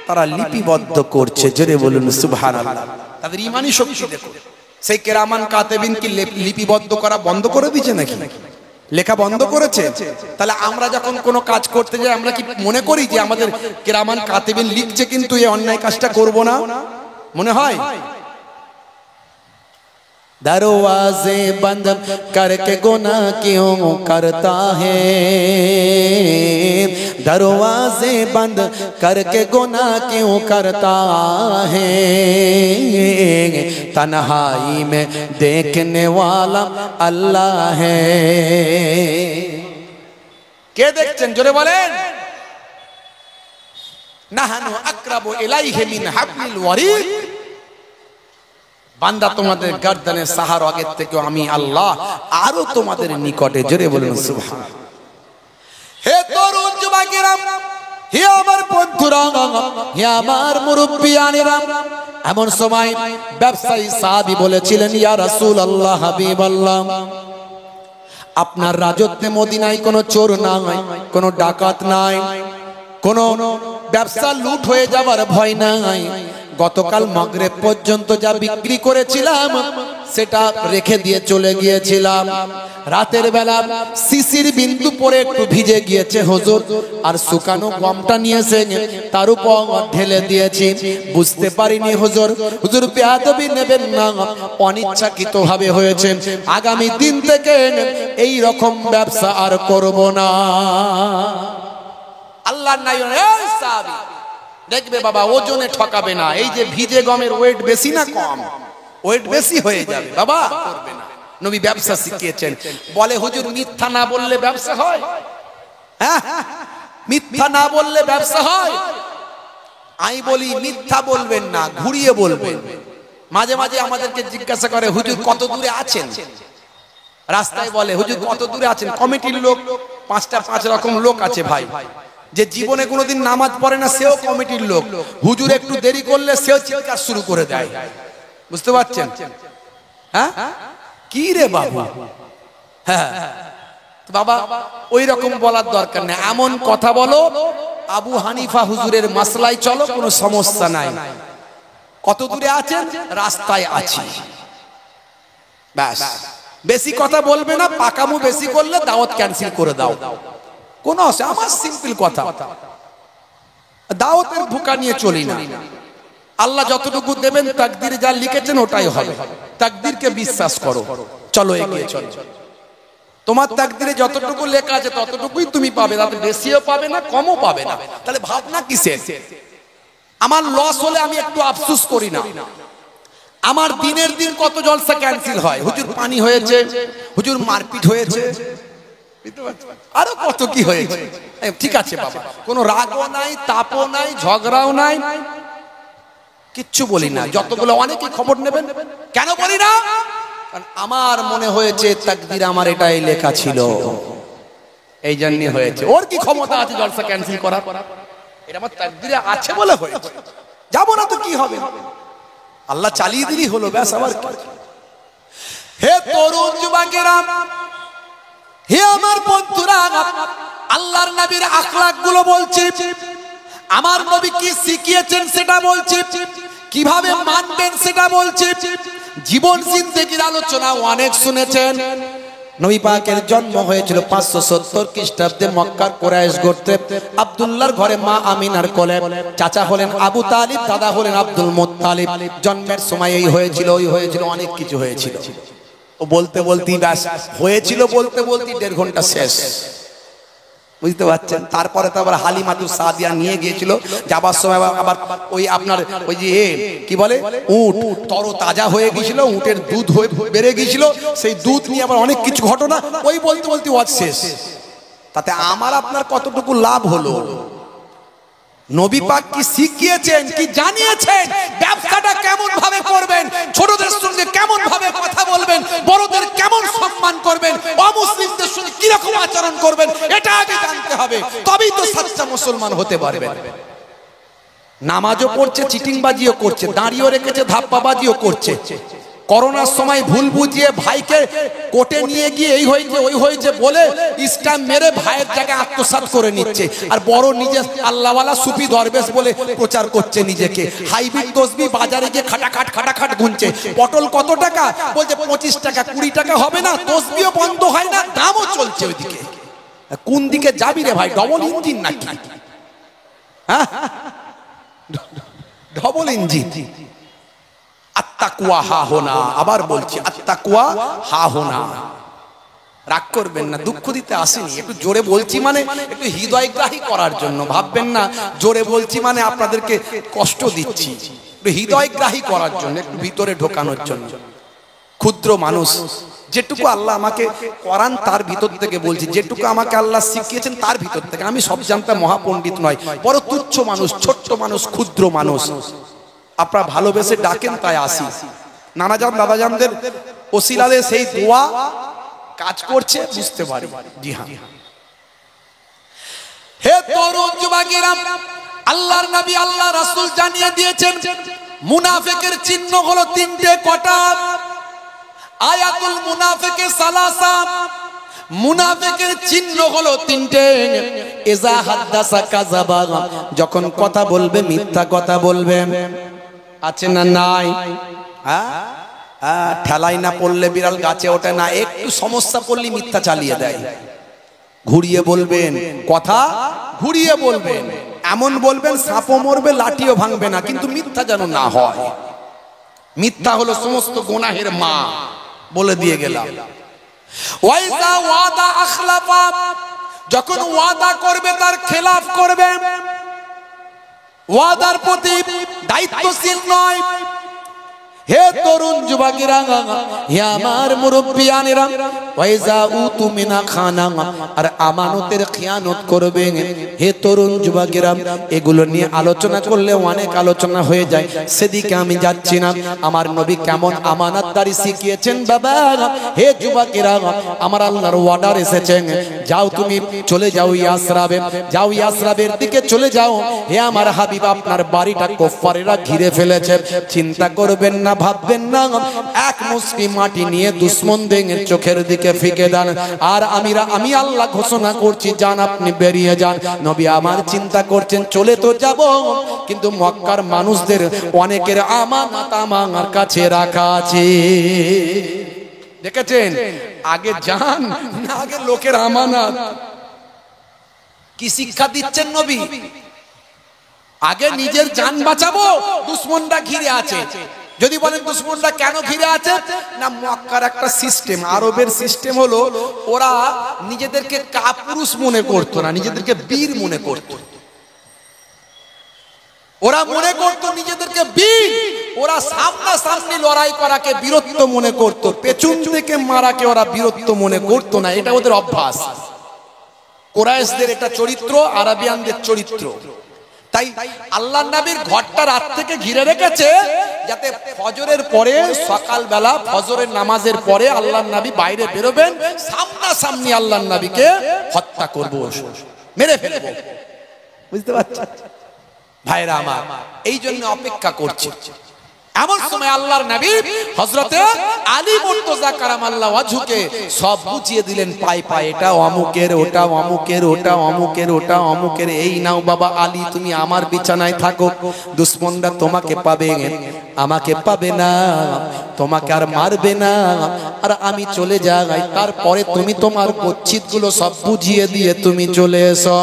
তারা লিপিবদ্ধ করছে। জোরে বলুন সুবহানাল্লাহ। তাদের ঈমানি শক্তি দেখো, সেই কিরামান কাতিবিন কি লিপিবদ্ধ করা বন্ধ করে দিয়েছে নাকি? লেখা বন্ধ করেছে? তাহলে আমরা যখন কোনো কাজ করতে যাই আমরা কি মনে করি যে আমাদের কিরামান কাতিবিন লিখছে কিন্তু এই অন্যায় কাজটা করব না? মনে হয়? दरवाजे बंद करके गुनाह क्यों करता है, दरवाजे बंद करके गुनाह क्यों करता है, तन्हाई में देखने वाला अल्लाह है। কে দেখছেন জোরে বলেন? নাহানু আকরাবু ইলাইহি মিন হাবলিল ওয়ারিদ, বান্দা তোমাদের গর্দানের সাহার আগের থেকে আমি আল্লাহ আরো তোমাদের নিকটে। জোরে বলুন সুবহানাল্লাহ। হে তরুণ যুবকেরা, হে আমার বন্ধুরা, হে আমার মুরব্বিয়ানেরা, এমন সময় ব্যবসায়ী সাহাবী বলেছিলেন, ইয়া রাসূলুল্লাহ, হাবিবাল্লাহ, আপনার রাজত্বে মদিনায় কোনো চোর নাই, কোনো ডাকাত নাই, কোনো ব্যবসা লুট হয়ে যাবার ভয় নাই। গতকাল মাগরিব পর্যন্ত যা বিক্রি করেছিলাম সেটা রেখে দিয়ে চলে গিয়েছিলাম। রাতের বেলা শিশির বিন্দু পরে একটু ভিজে গিয়েছে হুজুর, আর শুকানো গমটা নিয়েছে তার উপর ঢেলে দিয়েছি। বুঝতে পারিনি হুজুর। হুজুর বেয়াদবি নেবেন না, অনিচ্ছাকৃতভাবে হয়েছে। আগামী দিন থেকে এই রকম ব্যবসা আর করব না। আল্লাহর নাই সাহাবী দেখবে বাবা, ওজনে ঠকাবে না। এই যে ভিজে গমের ওয়েট বেশি না কম? ওয়েট বেশি হয়ে যাবে বাবা, করবে না। নবী ব্যবসা শিখিয়েছেন। বলে হুজুর মিথ্যা না বললে ব্যবসা হয়? হ্যাঁ, মিথ্যা না বললে ব্যবসা হয়? আমি বলি মিথ্যা বলবেন না, ঘুরিয়ে বলবেন। মাঝে মাঝে আমাদেরকে জিজ্ঞাসা করে, হুজুর কত দূরে আছেন? রাস্তায় বলে, হুজুর কত দূরে আছেন? কমিটির লোক 5 রকম লোক আছে ভাই। যে জীবনে কোনোদিন নামাজ পড়ে না সেও কমিটির লোক। হুজুর একটু দেরি করলে সেও চিৎকার শুরু করে দেয়। বুঝতে পারছেন? হ্যাঁ, কি রে বাবা? হ্যাঁ বাবা, ওই রকম বলার দরকার নেই। এমন কথা বলো, আবু হানিফা হুজুরের মাসলাই চলো, কোনো সমস্যা নাই। কত দূরে আছেন? রাস্তায় আছি, ব্যাস। বেশি কথা বলবে না, পাকামু বেশি করলে দাওয়াত ক্যান্সেল করে দাও। কোনো আমার সিম্পল কথা, দাওয়াতের ভুকা নিয়ে চলি না। আল্লাহ যতটুকু দেবেন তাকদীরে যা লিখেছেন ওটাই হবে। তাকদীরকে বিশ্বাস করো, চলো এগিয়ে চলো। তোমার তাকদীরে যতটুকু লেখা আছে ততটুকুই তুমি পাবে, তাতে বেশিও পাবে না, কমও পাবে না। তাহলে ভাবনা কিসের? আমার লস হলে আমি একটু আফসোস করি না। আমার দিনের দিন কত জলসা ক্যান্সেল হয়। হুজুর পানি হয়েছে, হুজুর মারপিট হয়েছে, আরো কত কি হয়েছে। ঠিক আছে বাবা, কোনো রাগও নাই, তাপও নাই, ঝগড়াও নাই, কিচ্ছু বলি না। যতগুলো অনেকে খবর নেবেন, কেন বলি না? কারণ আমার মনে হয়েছে তাকদীর আমার এটাই লেখা ছিল, এই জন্য হয়েছে। ওর কি ক্ষমতা আছে জলসা ক্যান্সেল করার? এটা আমার তাকদীরে আছে বলে হয়েছে। যাবো না তো কি হবে? আল্লাহ চালিয়ে দিলি হলো, ব্যাস। আবার হে তরুণ যুবকেরা, হে আমার বন্ধুরা, আল্লাহর নবীর আখলাক গুলো বলছি। আমার নবী কি শিখিয়েছেন সেটা বলছি, কিভাবে মানবেন সেটা বলছি। জীবন জিন্দেগির আলোচনা অনেক শুনেছেন। নবী পাকের জন্ম হয়েছিল 570 খ্রিস্টাব্দে মক্কার কুরাইশ গোত্রে। আব্দুল্লাহর ঘরে মা আমিনার কোলে। চাচা হলেন আবু তালিব, দাদা হলেন আব্দুল মুত্তালিব। জন্মের সময় এই হয়েছিল, ওই হয়েছিল, অনেক কিছু হয়েছিল। ও বলতে বলতেই ব্যাস হয়েছিল, বলতে বলতেই 1.5 ঘন্টা শেষ। বুঝতে পারছেন? তারপরে তো আবার হালিমাতু সাদিয়া নিয়ে গিয়েছিল। যাবার সময় আবার ওই আপনার ওই যে কি বলে উট তর তাজা হয়ে গিয়েছিল, উটের দুধ হয়ে বেড়ে গিয়েছিল। সেই দুধ নিয়ে আবার অনেক কিছু ঘটনা, ওই বলতে বলতে ওয়াজ শেষ। তাতে আমার আপনার কতটুকু লাভ হলো? নবী পাক কি শিখিয়েছেন, কি জানিয়েছেন, ব্যবসাটা কেমন ভাবে করবেন, ছোটদের সঙ্গে কেমন ভাবে কথা বলবেন, বড়দের কেমন সম্মান করবেন, অমুসলিমদের সঙ্গে কি রকম আচরণ করবেন, এটা আগে জানতে হবে। তবেই তো সচ্চা মুসলমান হতে পারবেন। নামাজও পড়ছে, চিটিংবাজিও করছে, দাঁড়িয়েও রেখেছে, ধাপ্পাবাজিও করছে। করোনার সময় ভুল বুঝিয়ে ভাইকে কোর্টে নিয়ে গিয়ে এই হয়েছে ওই হয়েছে বলে ইসলাম মেরে ভাইয়ের জায়গায় আত্মসাৎ করে নিচ্ছে। আর বড় নিজে আল্লাহওয়ালা সুফি দরবেশ বলে প্রচার করছে নিজেকে। হাইব্রিড তসবি বাজারে গিয়ে খাটাখাট গুনছে। পটল কত টাকা? বলছে 25 টাকা, 20 টাকা হবে না। তসবিও বন্ধ হয় না, দামও চলছে ওইদিকে। কোন দিকে যাবি রে ভাই? ডবল ইঞ্জিন নাকি? হ্যাঁ, ডবল ইঞ্জিন। আত্তাকুয়া হা হোনা, আবার বলছি আত্তাকুয়া হা হোনা। রাগ করবেন না, দুঃখ দিতে আসেনি। একটু জোরে বলছি মানে একটু হৃদয়গ্রাহী করার জন্য। ভাববেন না জোরে বলছি মানে আপনাদেরকে কষ্ট দিচ্ছি। একটু হৃদয়গ্রাহী করার জন্য, একটু ভিতরে ঢোকানোর জন্য। ক্ষুদ্র মানুষ, যেটুকু আল্লাহ আমাকে করান তার ভিতর থেকে বলছি, যেটুকু আমাকে আল্লাহ শিখিয়েছেন তার ভিতর থেকে। আমি সব জানতা মহাপণ্ডিত নয়, বড় তুচ্ছ মানুষ, ছোট্ট মানুষ, ক্ষুদ্র মানুষ। আপনারা ভালোবেসে ডাকেন তাই আসি। নানাজান দাদাজানদের ওসিলাতে সেই দোয়া কাজ করছে, বুঝতে পারি। জি হ্যাঁ। হে তরুণ যুবকেরা, আল্লাহর নবী আল্লাহ রাসূল জানিয়ে দিয়েছেন মুনাফিকের চিহ্ন হলো তিনটে। কটা? আয়াতুল মুনাফিকে সালাসা, মুনাফিকের চিহ্ন হলো তিনটে। ইজা হাদাসা কাযাবা, যখন কথা বলবে মিথ্যা কথা বলবে। আছে না নাই? ঠেলাই না পড়লে বিড়াল গাছে ওঠে না, একটু সমস্যা পড়লে মিথ্যা চালিয়ে দেয়। ঘুরিয়ে বলবেন কথা, ঘুরিয়ে বলবেন, এমন বলবেন সাপও মরবে লাঠিও ভাঙবে না, কিন্তু মিথ্যা যেন না হয়। মিথ্যা হলো সমস্ত গুনাহের মা, বলে দিয়ে গেলাম। ওয়াইজা ওয়াদা আখলাফা, যখন ওয়াদা করবে তার খেলাফ করবে, ওয়াদার প্রতি দায়িত্বশীল নয়। হে তরুণ যুবকেরা, হে আমার মুরব্বিয়ানেরা, ওয়াইজা উতু মিনা খানা, আর আমানতের খিয়ানত করবে। হে তরুণ যুবকেরা, এগুলো নিয়ে আলোচনা করলে অনেক আলোচনা হয়ে যায়, সেদিকে আমি যাচ্ছি না। আমার নবী কেমন আমানতদারি শিখিয়েছেন বাবা। হে যুবকেরা, আমার আল্লাহর অর্ডার এসেছে, যাও তুমি চলে যাও ইয়াসরাবে, যাও ইয়াসরাবের দিকে চলে যাও। হে আমার হাবিব, আপনার বাড়িটা কুফারেরা ঘিরে ফেলেছে, চিন্তা করবেন না, ভাববেন না। এক মুষ্টি মাটি নিয়ে দুশমনদের চোখের দিকে ফিকে দেন, আর আমি আল্লাহ ঘোষণা করছি, যান আপনি বেরিয়ে যান। নবী আমার চিন্তা করছেন চলে তো যাব, কিন্তু মক্কার মানুষদের অনেকের আমানত আমার কাছে রাখা আছে। দেখেছেন, আগে যান না আগে লোকের আমানত। কি শিক্ষা দিচ্ছেন নবী? আগে নিজের জান বাঁচাবো, দুশমনরা ঘিরে আছে। যদি বলেন দুশমনরা কেন ঘিরে আছে, না মক্কার একটা সিস্টেম, আরবের সিস্টেম হলো ওরা নিজেদেরকে কাপুরুষ মনে করতো না, নিজেদেরকে বীর মনে করতো। ওরা মনে করতো নিজেদেরকে বীর, ওরা সামনা সামনি লড়াই করাকে বীরত্ব মনে করতো, পেছন থেকে মারাকে ওরা বীরত্ব মনে করতো না। এটা ওদের অভ্যাস। কুরাইশদের এটা চরিত্র, আরাবিয়ানদের চরিত্র। তাই আল্লাহর নবীর ঘরটা রাত থেকে ঘিরে রেখেছে, যাতে ফজরের পরে, সকালবেলা ফজরের নামাজের পরে আল্লাহর নবী বাইরে বেরোবেন, সামনাসামনি আল্লাহর নবীকে হত্যা করব, মেরে ফেলব। বুঝতে পারছেন ভাইরা আমার? এই জন্য অপেক্ষা করছে। এমন সময় আল্লাহর নবী হযরতে আলী মুর্তজা কারামাল্লাহু ওয়াজহুকে সব বুঝিয়ে দিলেন পায় পায়, এটা অমুকের, ওটা অমুকের, ওটা অমুকের, ওটা অমুকের। এই নাও বাবা আলী, তুমি আমার বিছানায় থাকো, দুশমনরা তোমাকে পাবে, আমাকে পাবে না, তোমাকে আর মারবে না, আর আমি চলে যাই। তারপরে তুমি তোমার গচ্ছিতগুলো সব বুঝিয়ে দিয়ে তুমি চলে এসো।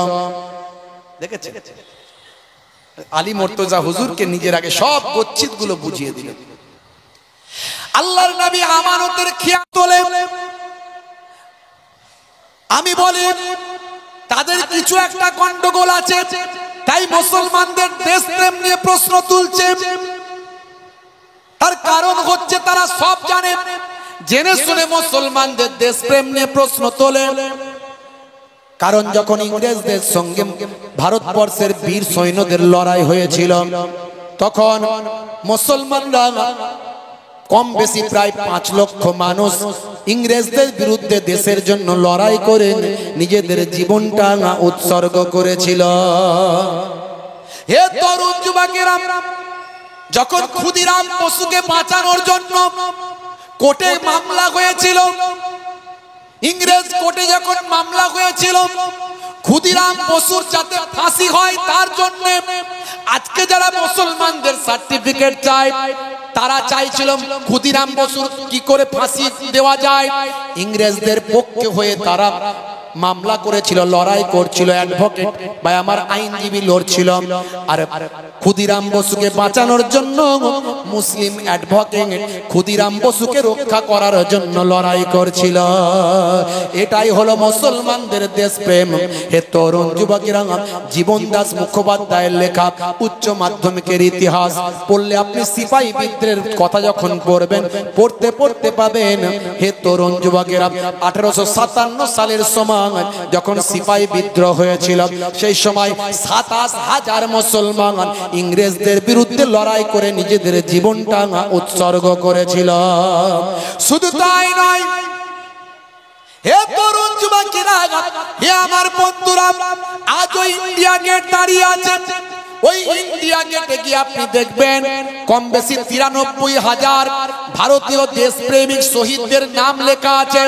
দেখেছেন, আলী মুর্তজা হুজুরকে নিজের আগে সব গচ্ছিত গুলো বুঝিয়ে দিলেন। আল্লাহর নবী আমানতের খেয়াল তোলে। আমি বলি তাদের কিছু একটা গন্ডগোল আছে, তাই মুসলমানদের দেশপ্রেম নিয়ে প্রশ্ন তুলছে। তার কারণ হচ্ছে তারা সব জানে, জেনে শুনে মুসলমানদের দেশপ্রেম নিয়ে প্রশ্ন তোলে। কারণ যখন ইংরেজদের সঙ্গে ভারতবর্ষের বীর সৈন্যদের লড়াই হয়েছিল, তখন মুসলমানরা কম বেশি প্রায় 5 লক্ষ মানুষ ইংরেজদের বিরুদ্ধে দেশের জন্য লড়াই করে নিজেদের জীবনটা উৎসর্গ করেছিল। হে তরুণ যুবকেরা, যখন ক্ষুদিরাম বসুকে বাঁচানোর জন্য কোর্টে মামলা হয়েছিল, ইংরেজ কোর্টে যখন মামলা হয়েছিল ক্ষুদিরাম বসুর যাতে ফাঁসি হয়, তার জন্য আজকে যারা মুসলমানদের সার্টিফিকেট চায়, তারা চাইছিল ক্ষুদিরাম বসুর কি করে ফাঁসি দেওয়া যায়। ইংরেজদের পক্ষে হয়ে তারা মামলা করেছিল, লড়াই করছিল, অ্যাডভোকেট বা আমার আইনজীবী লড়ছিল। আর ক্ষুদিরাম বসুকে বাঁচানোর জন্য মুসলিম অ্যাডভোকেট ক্ষুদিরাম বসুকে রক্ষা করার জন্য লড়াই করছিল। এটাই হলো মুসলমানদের দেশপ্রেম। হে তরুণ যুবকেরা, জীবনদাস মুখোপাধ্যায়ের লেখা উচ্চ মাধ্যমিকের ইতিহাস পড়লে আপনি সিপাহী বিদ্রোহের কথা যখন পড়বেন, পড়তে পড়তে পাবেন। হে তরুণ যুবকেরা, 1857 সালের সময় যখন সিপাহী বিদ্রোহ হয়েছিল, সেই সময় 27,000 মুসলমান ইংরেজদের বিরুদ্ধে লড়াই করে নিজেদের জীবনটা উৎসর্গ করেছিল। শুধু তাই নয়, হে তরুণ যুবকেরা, হে আমার বন্ধুরা, আজও ইন্ডিয়া গেট দাঁড়িয়ে আছে, ওই ইন্ডিয়া গেটে গিয়ে আপনি দেখবেন কম বেশি 93,000 ভারতীয় দেশপ্রেমিক শহীদদের নাম লেখা আছে।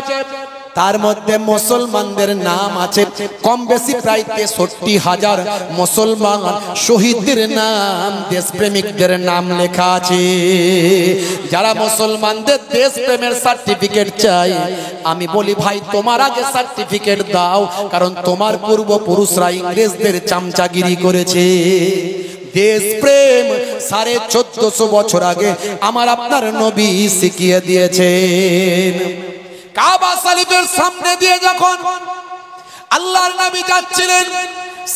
তার মধ্যে মুসলমানদের নাম আছে কম বেশি প্রায় 63,000 মুসলমান শহীদদের নাম, দেশপ্রেমিকদের নাম লেখা আছে। যারা মুসলমানদের দেশপ্রেমের সার্টিফিকেট চাই, আমি বলি ভাই তোমার আগে সার্টিফিকেট দাও, কারণ তোমার পূর্বপুরুষরা ইংরেজদের চামচাগিরি করেছে। দেশপ্রেম 1450 বছর আগে আমার আপনার নবী শিখিয়ে দিয়েছেন। কাবা শরীফের সামনে দিয়ে যখন আল্লাহর নবী যাচ্ছিলেন,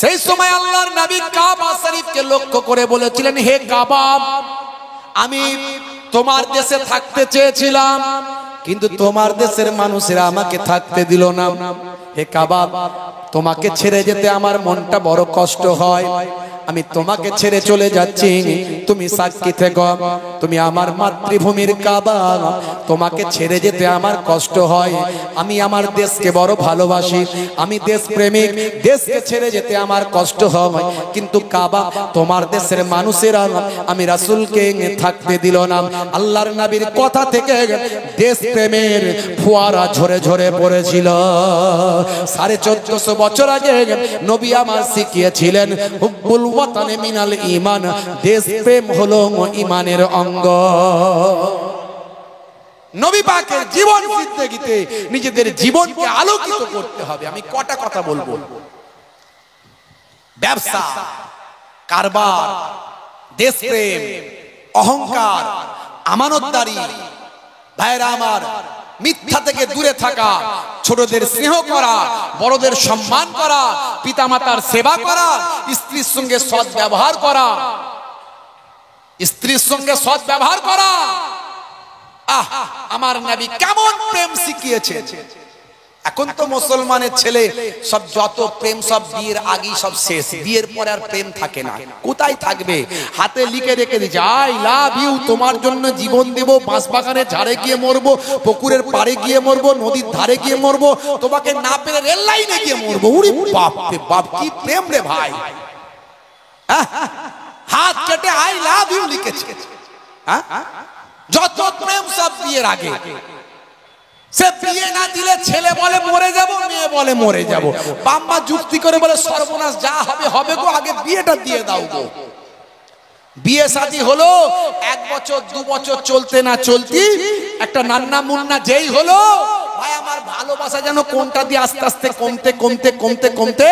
সেই সময় আল্লাহর নবী কাবা শরীফকে লক্ষ্য করে বলেছিলেন, হে কাবা, আমি তোমার দেশে থাকতে চেয়েছিলাম, কিন্তু তোমার দেশের মানুষেরা আমাকে থাকতে দিল না। হে কাবা, তোমাকে ছেড়ে যেতে আমার মনটা বড় কষ্ট হয়। আমি তোমাকে ছেড়ে চলে যাচ্ছি, তুমি সাক্ষী থেকো, তুমি আমার মাতৃভূমির কাবা, তোমাকে ছেড়ে যেতে আমার কষ্ট হয়। আমি আমার দেশকে বড় ভালোবাসি, আমি দেশপ্রেমিক, দেশকে ছেড়ে যেতে আমার কষ্ট হয়, কিন্তু কাবা তোমার দেশের মানুষেরা আমি রাসূলকে থাকতে দিল না। আল্লাহর নবীর কথা থেকে দেশপ্রেমের ফোয়ারা ঝরে ঝরে পড়েছিল। 1450 বছর আগে নবী আমার শিখিয়েছিলেন, হুব্বুল ওয়াতানে মিনাল ঈমান, দেশপ্রেম হলো ঈমানের অঙ্গ। নবী পাকের জীবন জিন্দেগিতে নিজেদের জীবনকে আলোকিত করতে হবে। আমি কটা কথা বলবো। ব্যবসা, কারবার, দেশপ্রেম, অহংকার, আমানতদারি, ভাইরা আমার, মিথ্যা থেকে দূরে থাকা, ছোটদের স্নেহ করা, বড়দের সম্মান করা, পিতামাতার সেবা করা, স্ত্রীর সঙ্গে সৎ ব্যবহার করা, স্ত্রীর সঙ্গে সৎ ব্যবহার করা। আমার নবী কেমন প্রেম শিখিয়েছে। এখন তো মুসলমানের ছেলে সব যত প্রেম সব বিয়ের আগেই সব শেষ, বিয়ের পরে আর প্রেম থাকে না। কোথায় থাকবে? হাতে লিখে রেখে দিচ্ছে, আই লাভ ইউ, তোমার জন্য জীবন দেব, বাঁশবাগানে ঝাড়ে গিয়ে মরবো, পুকুরের পাড়ে গিয়ে মরবো, নদীর ধারে গিয়ে মরবো, তোমাকে না পেরে রেল লাইনে গিয়ে মরবো। উরি বাপ রে বাপ, কি প্রেম রে ভাই! হাত কেটে আই লাভ ইউ লিখেছে। যত প্রেম সব বিয়ের আগে। সে বিয়ে না দিলে ছেলে বলে মরে যাব, মেয়ে বলে মরে যাব, বাম্মা যুক্তি করে বলে সর্বনাশ, যা হবে হবে গো, আগে বিয়েটা দিয়ে দাও গো। বিয়ে শাদী হলো 1 বছর 2 বছর চলতে না চলতি একটা নান্না মুন্না যেই হলো, ভাই আমার ভালোবাসা যেন কোনটা দিয়ে আস্তে আস্তে কমতে কমতে কমতে কমতে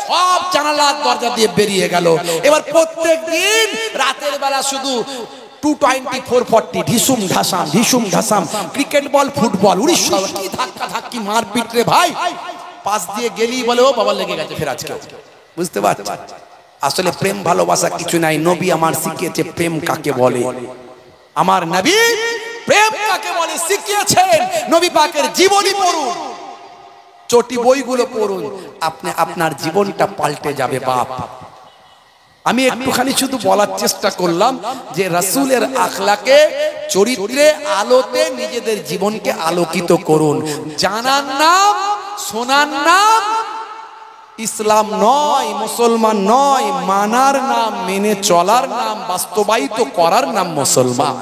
সব জানালার দরজা দিয়ে বেরিয়ে গেল। এবার প্রত্যেক দিন রাতের বেলা শুধু 224-40 ঢিসুম ঢাসাম ঢিসুম ঢাসাম, ক্রিকেট বল, ফুটবল, উড়িষ্যা কি ধাক্কা ধাক্কি মারপিট রে ভাই। পাশ দিয়ে গেলেই বলে ও বাবা লেগে গেছে ফের আজকে। বুঝতে পারছেন? আসলে প্রেম ভালোবাসা কিছু নাই। নবী আমার শিখিয়েছে প্রেম কাকে বলে। আমার নবী প্রেম কাকে বলে শিখিয়েছেন। নবী পাকের জীবনী পড়ুন, চটি বইগুলো পড়ুন, আপনি আপনার জীবনটা পাল্টে যাবে বাপ। আমি একটুখানি শুধু বলার চেষ্টা করলাম যে রাসূলের আখলাকে, চরিত্রে, আলোতে নিজেদের জীবনকে আলোকিত করুন। জানার নাম, শোনার নাম ইসলাম নয়, মুসলমান নয়। মানার নাম, মেনে চলার নাম, বাস্তবায়িত করার নাম মুসলমান।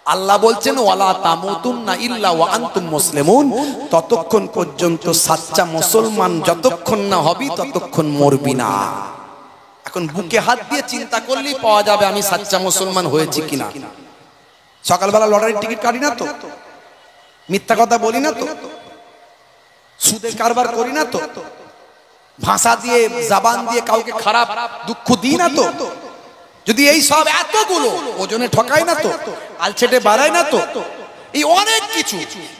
আল্লাহ বলছেন ওয়ালা তামুতুন্না ইল্লা ওয়া আনতুম মুসলিমুন, ততক্ষণ পর্যন্ত সাচ্চা মুসলমান যতক্ষণ না হবি ততক্ষণ মরবি না। এখন বুকে হাত দিয়ে চিন্তা করলেই পাওয়া যাবে আমি সাচ্চা মুসলমান হয়েছি কিনা। সকালবেলা লটারির টিকিট কাটি না তো, মিথ্যা কথা বলি না তো, সুদের কারবার করি না তো, ভাষা দিয়ে জবান দিয়ে কাউকে খারাপ দুঃখ দিই না তো, যদি এই সব এতগুলো ওজনে ঠকাই না তো, আলছেটে বাড়াই না তো, এই অনেক কিছু,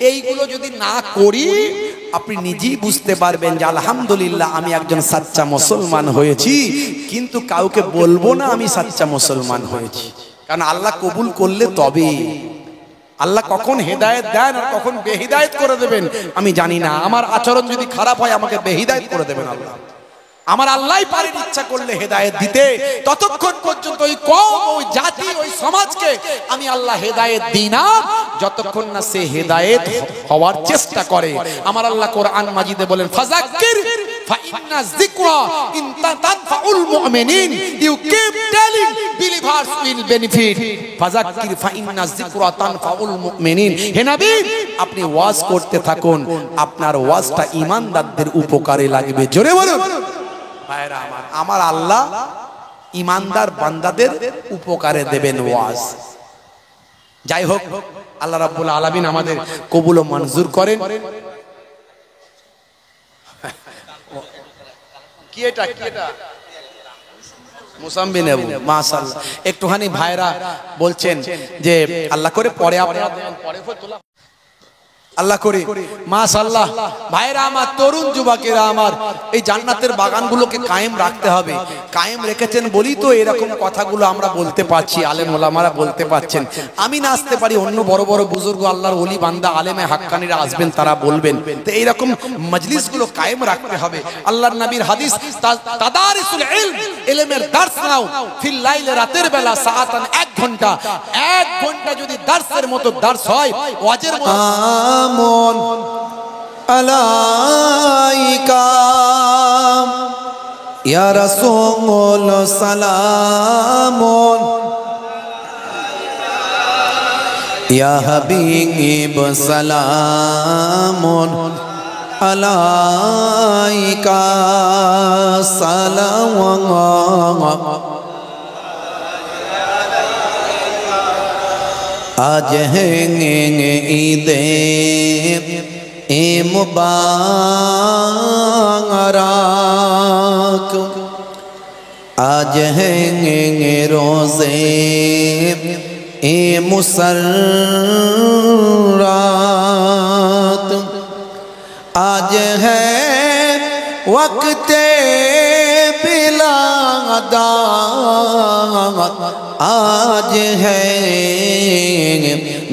এইগুলো যদি না করি আপনি নিজেই বুঝতে পারবেন যে আলহামদুলিল্লাহ আমি একজন সাচ্চা মুসলমান হয়েছি। কিন্তু কাউকে বলবো না আমি সাচ্চা মুসলমান হয়েছি, কারণ আল্লাহ কবুল করলে তবে। আল্লাহ কখন হেদায়েত দেন আর কখন বেহিদায়েত করে দেবেন আমি জানি না। আমার আচরণ যদি খারাপ হয় আমাকে বেহিদায়েত করে দেবেন আল্লাহ। আমার আল্লাহই পারেন ইচ্ছা করলে হেদায়েত দিতে। ততক্ষণ পর্যন্ত ওই কওম, ওই জাতি, ওই সমাজকে আমি আল্লাহ হেদায়েত দিই না যতক্ষণ না সে হেদায়েত হওয়ার চেষ্টা করে। আমার আল্লাহ কোরআন মাজিদে বলেন ফাযাক্কির ফাইন্না যিকরা ইন তানফাউল মুমিনিন you keep telling believers will benefit ফাযাক্কির ফাইন্না যিকরা তানফাউল মুমিনিন হে নবী আপনি ওয়াজ করতে থাকুন আপনার ওয়াজটা ঈমানদারদের উপকারে লাগবে জোরে বলুন ভাইরা আমার আল্লাহ ঈমানদার বান্দাদের উপকারে দেবেন ওয়াজ যাই হোক আল্লাহ রাব্বুল আলামিন আমাদের কবুল ও মঞ্জুর করেন কি এটা মুসাম্বি নেবু মাশাআল্লাহ একটুখানি ভাইরা বলছেন যে আল্লাহ করে পরে আপনারা পরে তোলা আল্লাহ করে মাশাআল্লাহ ভাইরা আমার তরুণ যুবকেরা আমার এই জান্নাতের বাগানগুলোকে কায়েম রাখতে হবে কায়েম রেখেছেন বলি তো এরকম কথাগুলো আমরা বলতে পারছি আলেম ওলামারা বলতে পারছেন আমি না আসতে পারি অন্য বড় বড় বুজুর্গ আল্লাহর ওলি বান্দা আলেমে হাক্কানিরা আসবেন তারা বলবেন তো এইরকম মজলিসগুলো কায়েম রাখতে হবে আল্লাহর নবীর হাদিস তাদারিসুল ইলম ইলমের দার্স নাও ফিল লাইল রাতের বেলা সাআতান 1 ঘন্টা যদি দার্সের মতো দার্স হয় ওয়াজের মতো সালামুন আলাইকা ইয়া রাসূল সালামুন ইয়া হাবিব সালামুন আলাইকা সালাম आज है ईदे मुबारक आज है रोज़े मुसर्रात आज है वक्त बिलादात आज है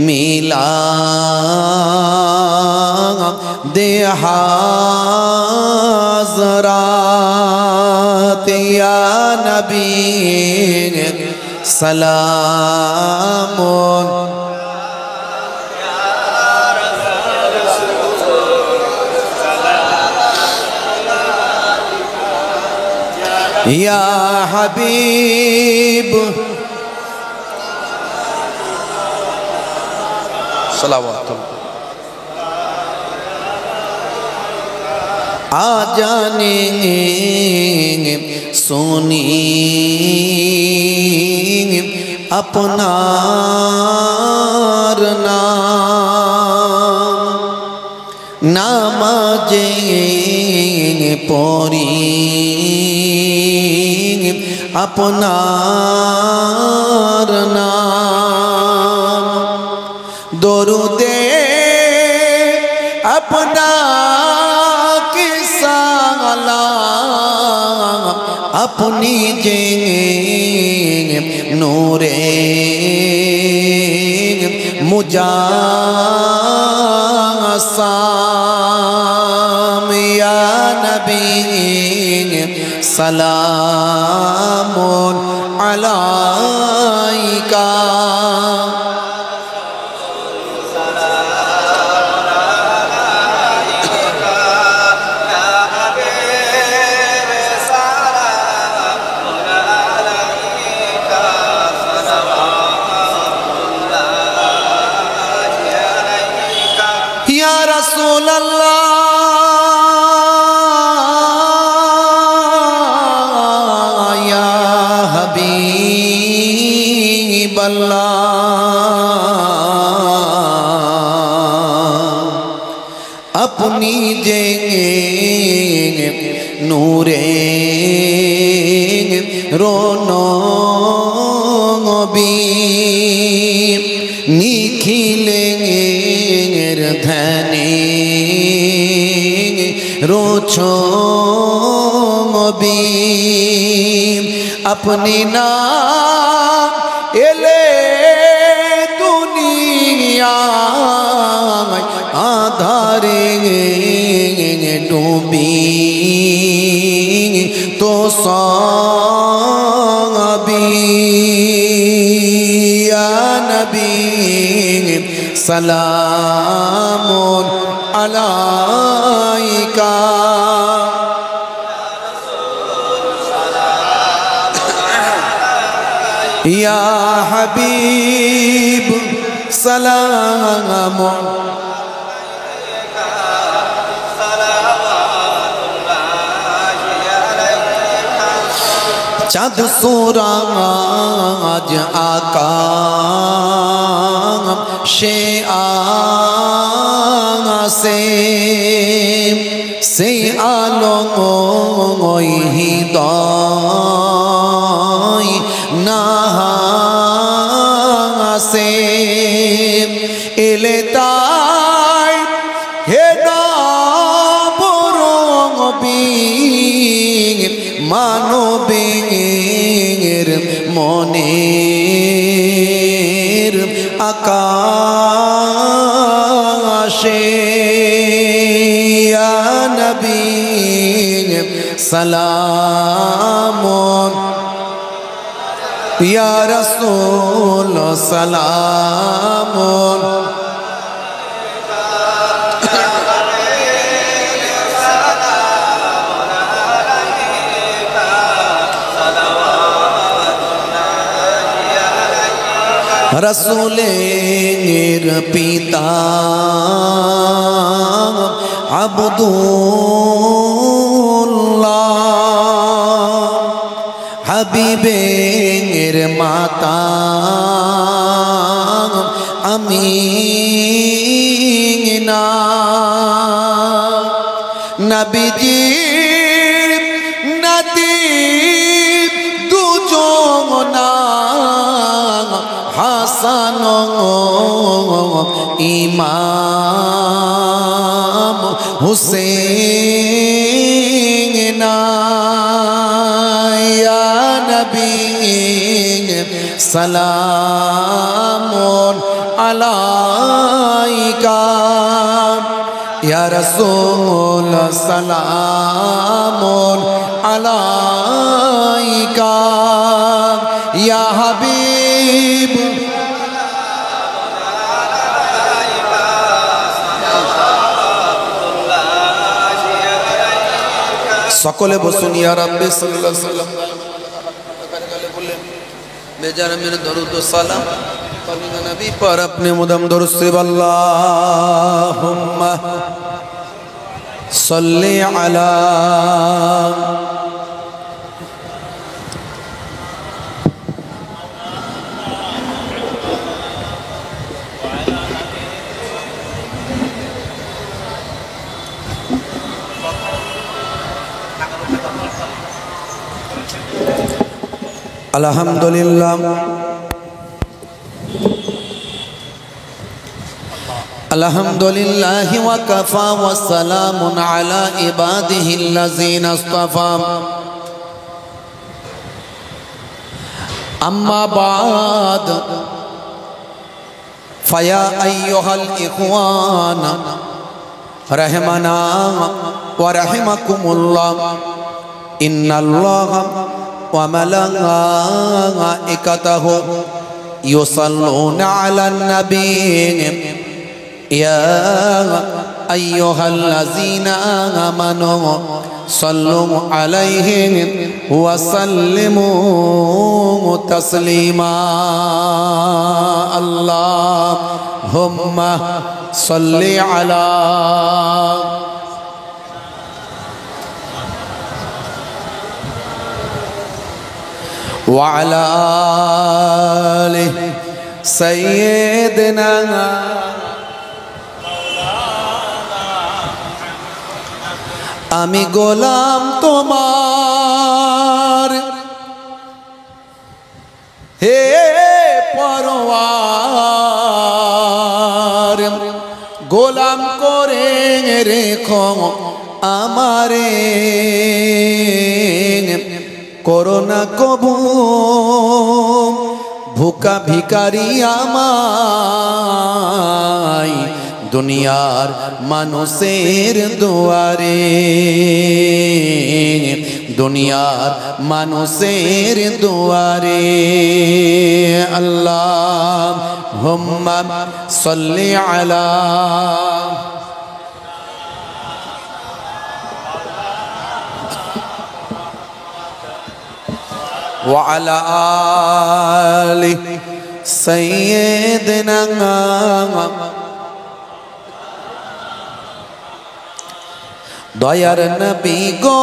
मिलाद हाज़रात या नबी सलामुन या हबीब सलावत आ जाने सोनी अपनार नाम नामाजे पौरी अपनार नाम दरुदे अपना की सलाम अपनी जे नूरे मुजासाम या नबी सलामुन अलैका या रसूल अल्लाह या हबीब अल्लाह अपनी जेंगे नूरे रोनो बी निखिलेंगे धने रोछो मबी अपनी नाम एले दुनिया आधारे डूबी तो साबी या नबी सलामुन अलैका ইয়া হাবিব সালাম চাঁদ সুরাজ আকা সে আসে সেই আলো হৃদয় না আসে এলে তাই হে মানবের মনের আকাশে ইয়া নবী সালামুন ইয়া রাসূল সালামুন রসুলের পিতা আব্দুল্লাহ হাবিবের মাতা আমিনা নবীজির নাতি দুজনা হাসান ইমাম হুসেন ইয়া নবী সালামুন আলাইকা ইয়া রাসূল সালামুন আলাইকা ইয়া হাবিব সকলে বসুন ইয়া রাব্বি সাল্লাল্লাহু আলাইহি ওয়াসাল্লাম বেজার মেরে দরুদ ও সালাম কবিনা নবী पर अपने मुदम दरुद से अल्लाहुम्मा सल्ली अला अल्हम्दुलिल्लाह अल्हम्दुलिल्लाहि व कफा व सलामुन अला इबादिहिल्लज़ीना इस्तफ़ा अम्मा बाद फया अय्युहल इख्वान रहमना व रहिमकुमुल्लाह इन्नल्लाह व मलाइकतहु युसल्लूना अलन नबी या अय्युहल्लज़ीना आमनू सल्लू अलैहि व सल्लिमू तस्लीमा अल्लाहुम्मा सल्लि अला व अला आलि सय्यिदना आमी गोलाम तुम्हार हे परवार गोलाम करे रेखो आमारे कोरोना कबू भूखा भिकारी आमाई दुनियार मानुषेर दुआरे दुनियार मानुषेर दुआरे अल्लाहुम्मा सल्लि अला व ওয়া আলা আলি সাইয়্যিদিনা দয়ার নবী গো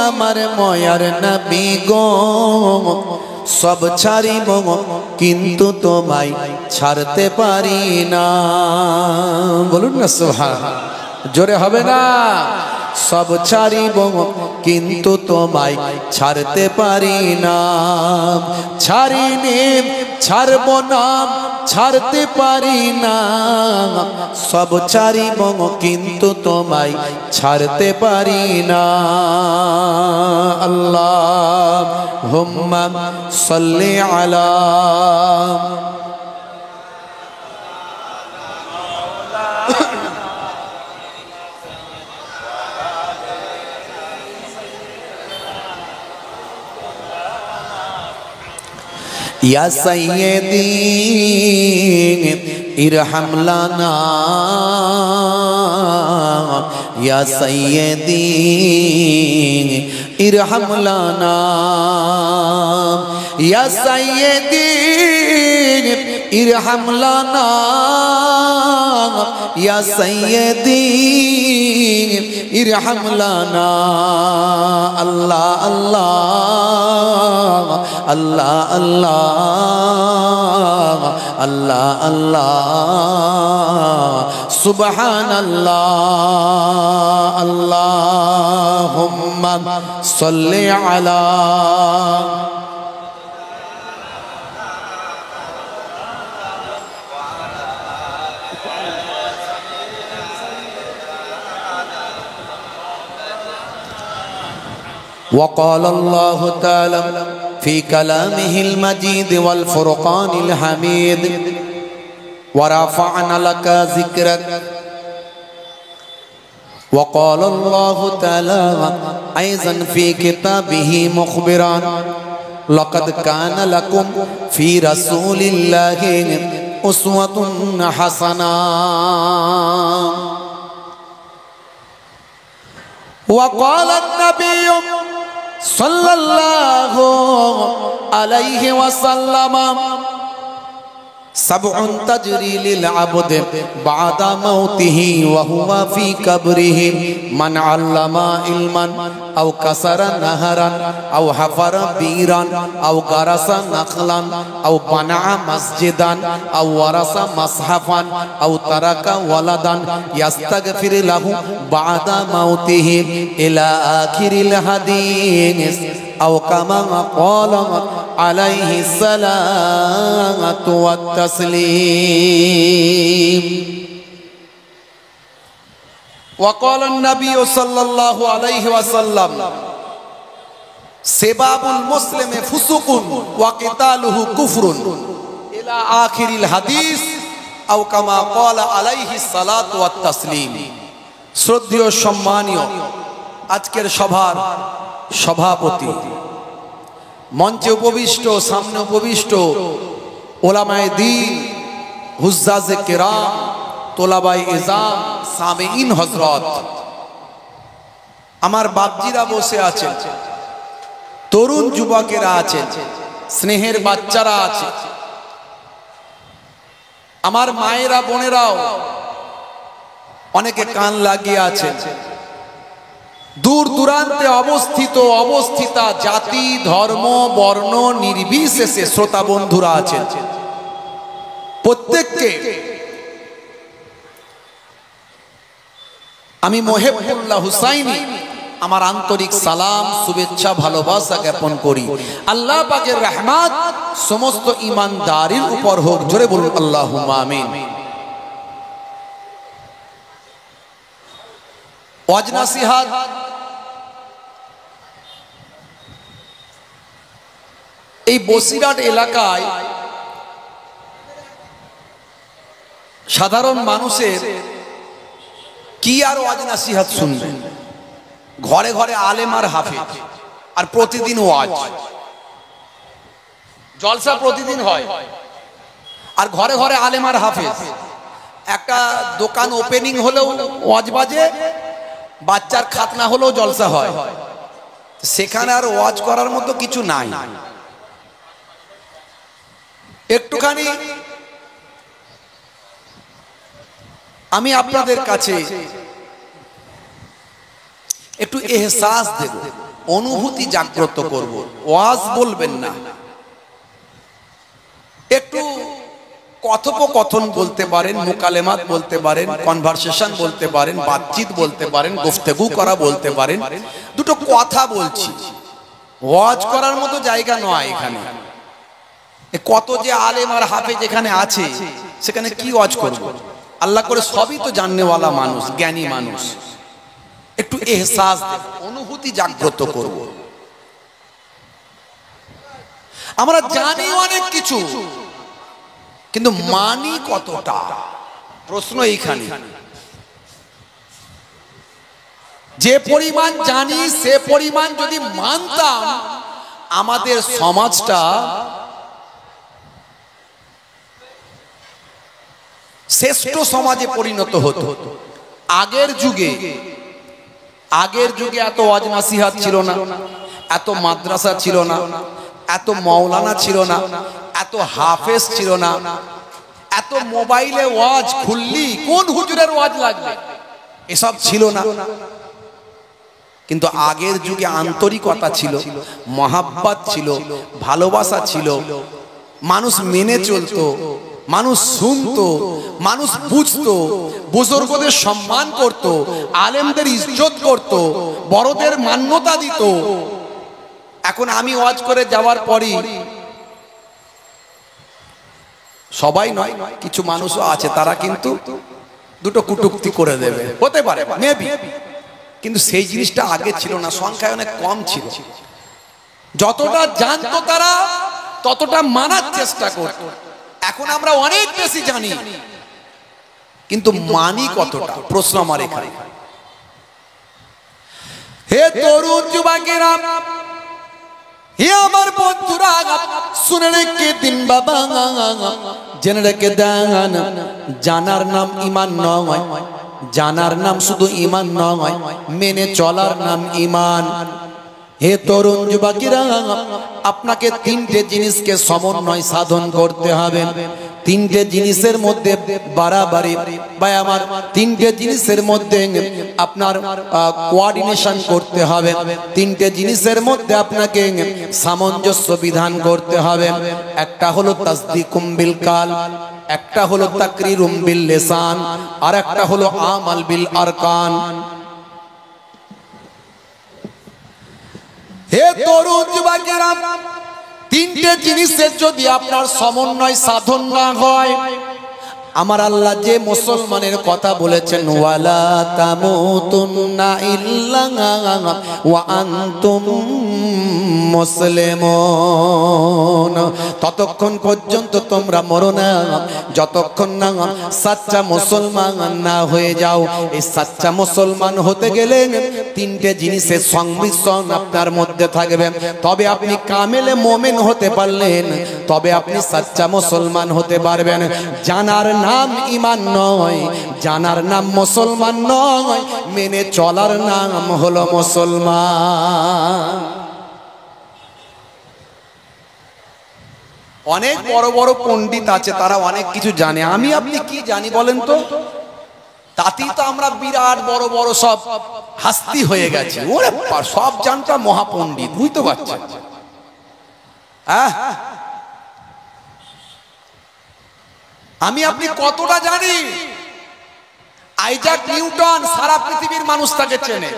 আমার ময়ার নবী গো সব ছাড়িব কিন্তু তোমায় ছাড়তে পারি না বলুন না সুবহানাল্লাহ জোরে হবে না সব ছাড়িব কিন্তু তোমায় ছাড়তে পারি না ছাড়িনি ছাড়ব না ছাড়তে পারি না সব ছাড়িব কিন্তু তোমায় ছাড়তে পারি না আল্লাহুম্মা সাল্লি আলা या सय्यदी इरहम लना या सय्यदी इरहम लना या सय्यदी इरहम लना या सय्यदी इरहम लना अल्लाह अल्लाह अल्लाह अल्लाह अल्लाह अल्लाह सुबहान अल्लाह अल्लाहुम्मा सल्लि अला وقال الله تعالى في كلامه المجيد والفرقان الحميد ورفعنا لك ذكرك وقال الله تعالى أيضا في كتابه مخبرا لقد كان لكم في رسول الله أسوة حسنة وقال النبي صلى الله عليه وسلم سبع تجري للعبد بعد موته وهو في قبره من علم علما أو كسر نهرا أو حفر بيرا أو غرس نخلا أو بنى مسجدا أو ورث مصحفا أو ترك ولدا يستغفر له بعد موته إلى آخر الحديث أو كما قال عليه الصلاة والتسليم وقال النبي صلى الله عليه وسلم سباب المسلم فسوق وقتاله كفر إلى آخر الحديث أو كما قال عليه الصلاة والتسليم শ্রদ্ধেয় সম্মানীয় আজকের সভার সভাপতি মঞ্চে উপবিষ্ট সামনে উপবিষ্ট ওলামায়ে দ্বীন হুজ্জাজে কেরাম তোলাবায়ে ইজাম সামিঈন হযরত আমার বাপজিরা বসে আছেন তরুণ যুবকেরা আছেন স্নেহের বাচ্চারা আছে আমার মায়েরা বোনেরাও অনেকে কান লাগিয়ে আছেন দূর দূরান্তে অবস্থিত অবস্থিতা জাতি ধর্ম বর্ণ নির্বিশেষে শ্রোতা বন্ধুরা আছেন প্রত্যেককে আমি মোহেবুল্লাহ হুসাইনি আমার আন্তরিক সালাম শুভেচ্ছা ভালোবাসা জ্ঞাপন করি আল্লাহ পাকের রহমত সমস্ত ঈমানদারের উপর হোক জোরে বলুন আল্লাহুম্মা আমিন ওয়াজ নসিহত এই বসিরহাট এলাকায় সাধারণ মানুষের কি আর ওয়াজ নসিহত শুনবেন ঘরে ঘরে আলেম আর হাফেজ আর প্রতিদিন ওয়াজ জলসা প্রতিদিন হয় আর ঘরে ঘরে আলেম আর হাফেজ একটা দোকান ওপেনিং হলেও ওয়াজ বাজে বাচ্চার খাতনা হলেও জলসা হয় সেখানে আর ওয়াজ করার মতো কিছু নাই একটুখানি আমি আপনাদের কাছে একটু এহসাস দেব, অনুভূতি জাগ্রত করব। ওয়াজ বলবেন না, একটু কথোপকথন বলতে পারেন, মুকালেমাত বলতে পারেন, কনভারসেশন বলতে পারেন, বাতচিত বলতে পারেন, গুফতগু করা বলতে পারেন। দুটো কথা বলছি, ওয়াজ করার মতো জায়গা নয় এখানে। কত যে আলেম আর হাফেজ এখানে আছে, সেখানে কি ওয়াজ করব? আল্লাহ করে সবই তো জাননেওয়ালা মানুষ, জ্ঞানী মানুষ। একটু এহসাস দেব, অনুভূতি জাগ্রত করব। আমরা জানি অনেক কিছু, কিন্তু মানি কতটা? প্রশ্ন এইখানে। যে পরিমাণ জানি সে পরিমাণ যদি মানতাম, আমাদের সমাজটা শ্রেষ্ঠ সমাজে পরিণত হতো। আগের যুগে এত ওয়াজ নাসিহাত ছিল না, এত মাদ্রাসা ছিল না, এত মাওলানা ছিল না, এত হাফেজ ছিল না, এত মোবাইলে ওয়াজ খুললি কোন হুজুরের ওয়াজ লাগবে, এসব ছিল না। কিন্তু আগের যুগে আন্তরিকতা ছিল, মহাব্বত ছিল, ভালোবাসা ছিল, মানুষ মেনে চলতো, মানুষ শুনতো, মানুষ বুঝতো, বুজুর্গদের সম্মান করত, আলেমদের ইজ্জত করত, বড়দের মান্যতা দিত। এখন আমি ওয়াজ করে যাওয়ার পরই, সবাই নয়, কিছু মানুষও আছে তারা কিন্তু দুটো কুটুক্তি করে দেবে, হতে পারে মেবি, কিন্তু সেই জিনিসটা আগে ছিল না, সংখ্যায় অনেক কম ছিল। যতটা জানতো তারা ততটা মানার চেষ্টা করত। এখন আমরা অনেক বেশি জানি, কিন্তু মানি কতটা? প্রশ্ন আমার এখানে। হে তরুণ যুবকেরা, হে আমার বন্ধুরা, শুনে রেখে দিন বাবা, জেনে রেখে দেন, জানার নাম ঈমান নয়, জানার নাম শুধু ঈমান নয়, মেনে চলার নাম ঈমান। হে তরুণ যুবকেরা, আপনাকে তিনটে জিনিসকে সমন্বয় সাধন করতে হবে। তিনটে জিনিসের মধ্যে বাড়াবাড়ি বা আমার তিনটে জিনিসের মধ্যে আপনার কোঅর্ডিনেশন করতে হবে। তিনটে জিনিসের মধ্যে আপনাকে সামঞ্জস্য বিধান করতে হবে। একটা হলো তাসদিকুম বিল কাল, একটা হলো তাকরিরুম বিল লিসান, আর একটা হলো আমাল বিল আরকান। হে তরুণ যুবকেরা, তিনটে জিনিসের যদি আপনার সমন্বয় সাধন না হয়, আমার আল্লাহ যে মুসলমানের কথা বলেছেন, ওয়ালা তামুতুন্না ইল্লা ওয়া আনতুম মুসলিমুন, ততক্ষণ পর্যন্ত তোমরা মরো না যতক্ষণ না সাচ্চা মুসলমান না হয়ে যাও। এই সাচ্চা মুসলমান হতে গেলে তিনটে জিনিসের সংমিশ্রণ আপনার মধ্যে থাকবে, তবে আপনি কামেলে মোমেন হতে পারলেন, তবে আপনি সাচ্চা মুসলমান হতে পারবেন। জানার নাম ঈমান নয়, জানার নাম মুসলমান নয়, মেনে চলার নাম হলো মুসলমান। অনেক বড় বড় পণ্ডিত আছে, তারা অনেক কিছু জানে, আমি আপনি কি জানি বলেন তো? তাতেই তো আমরা বিরাট বড় বড় সব হাস্তি হয়ে গেছে। ওরে সব জানতা মহাপণ্ডিত, বুঝতে পারছেন? আমি আপনি কতটা জানি? আইজাক নিউটন সারা পৃথিবীর মানুষ তাকে চেনে।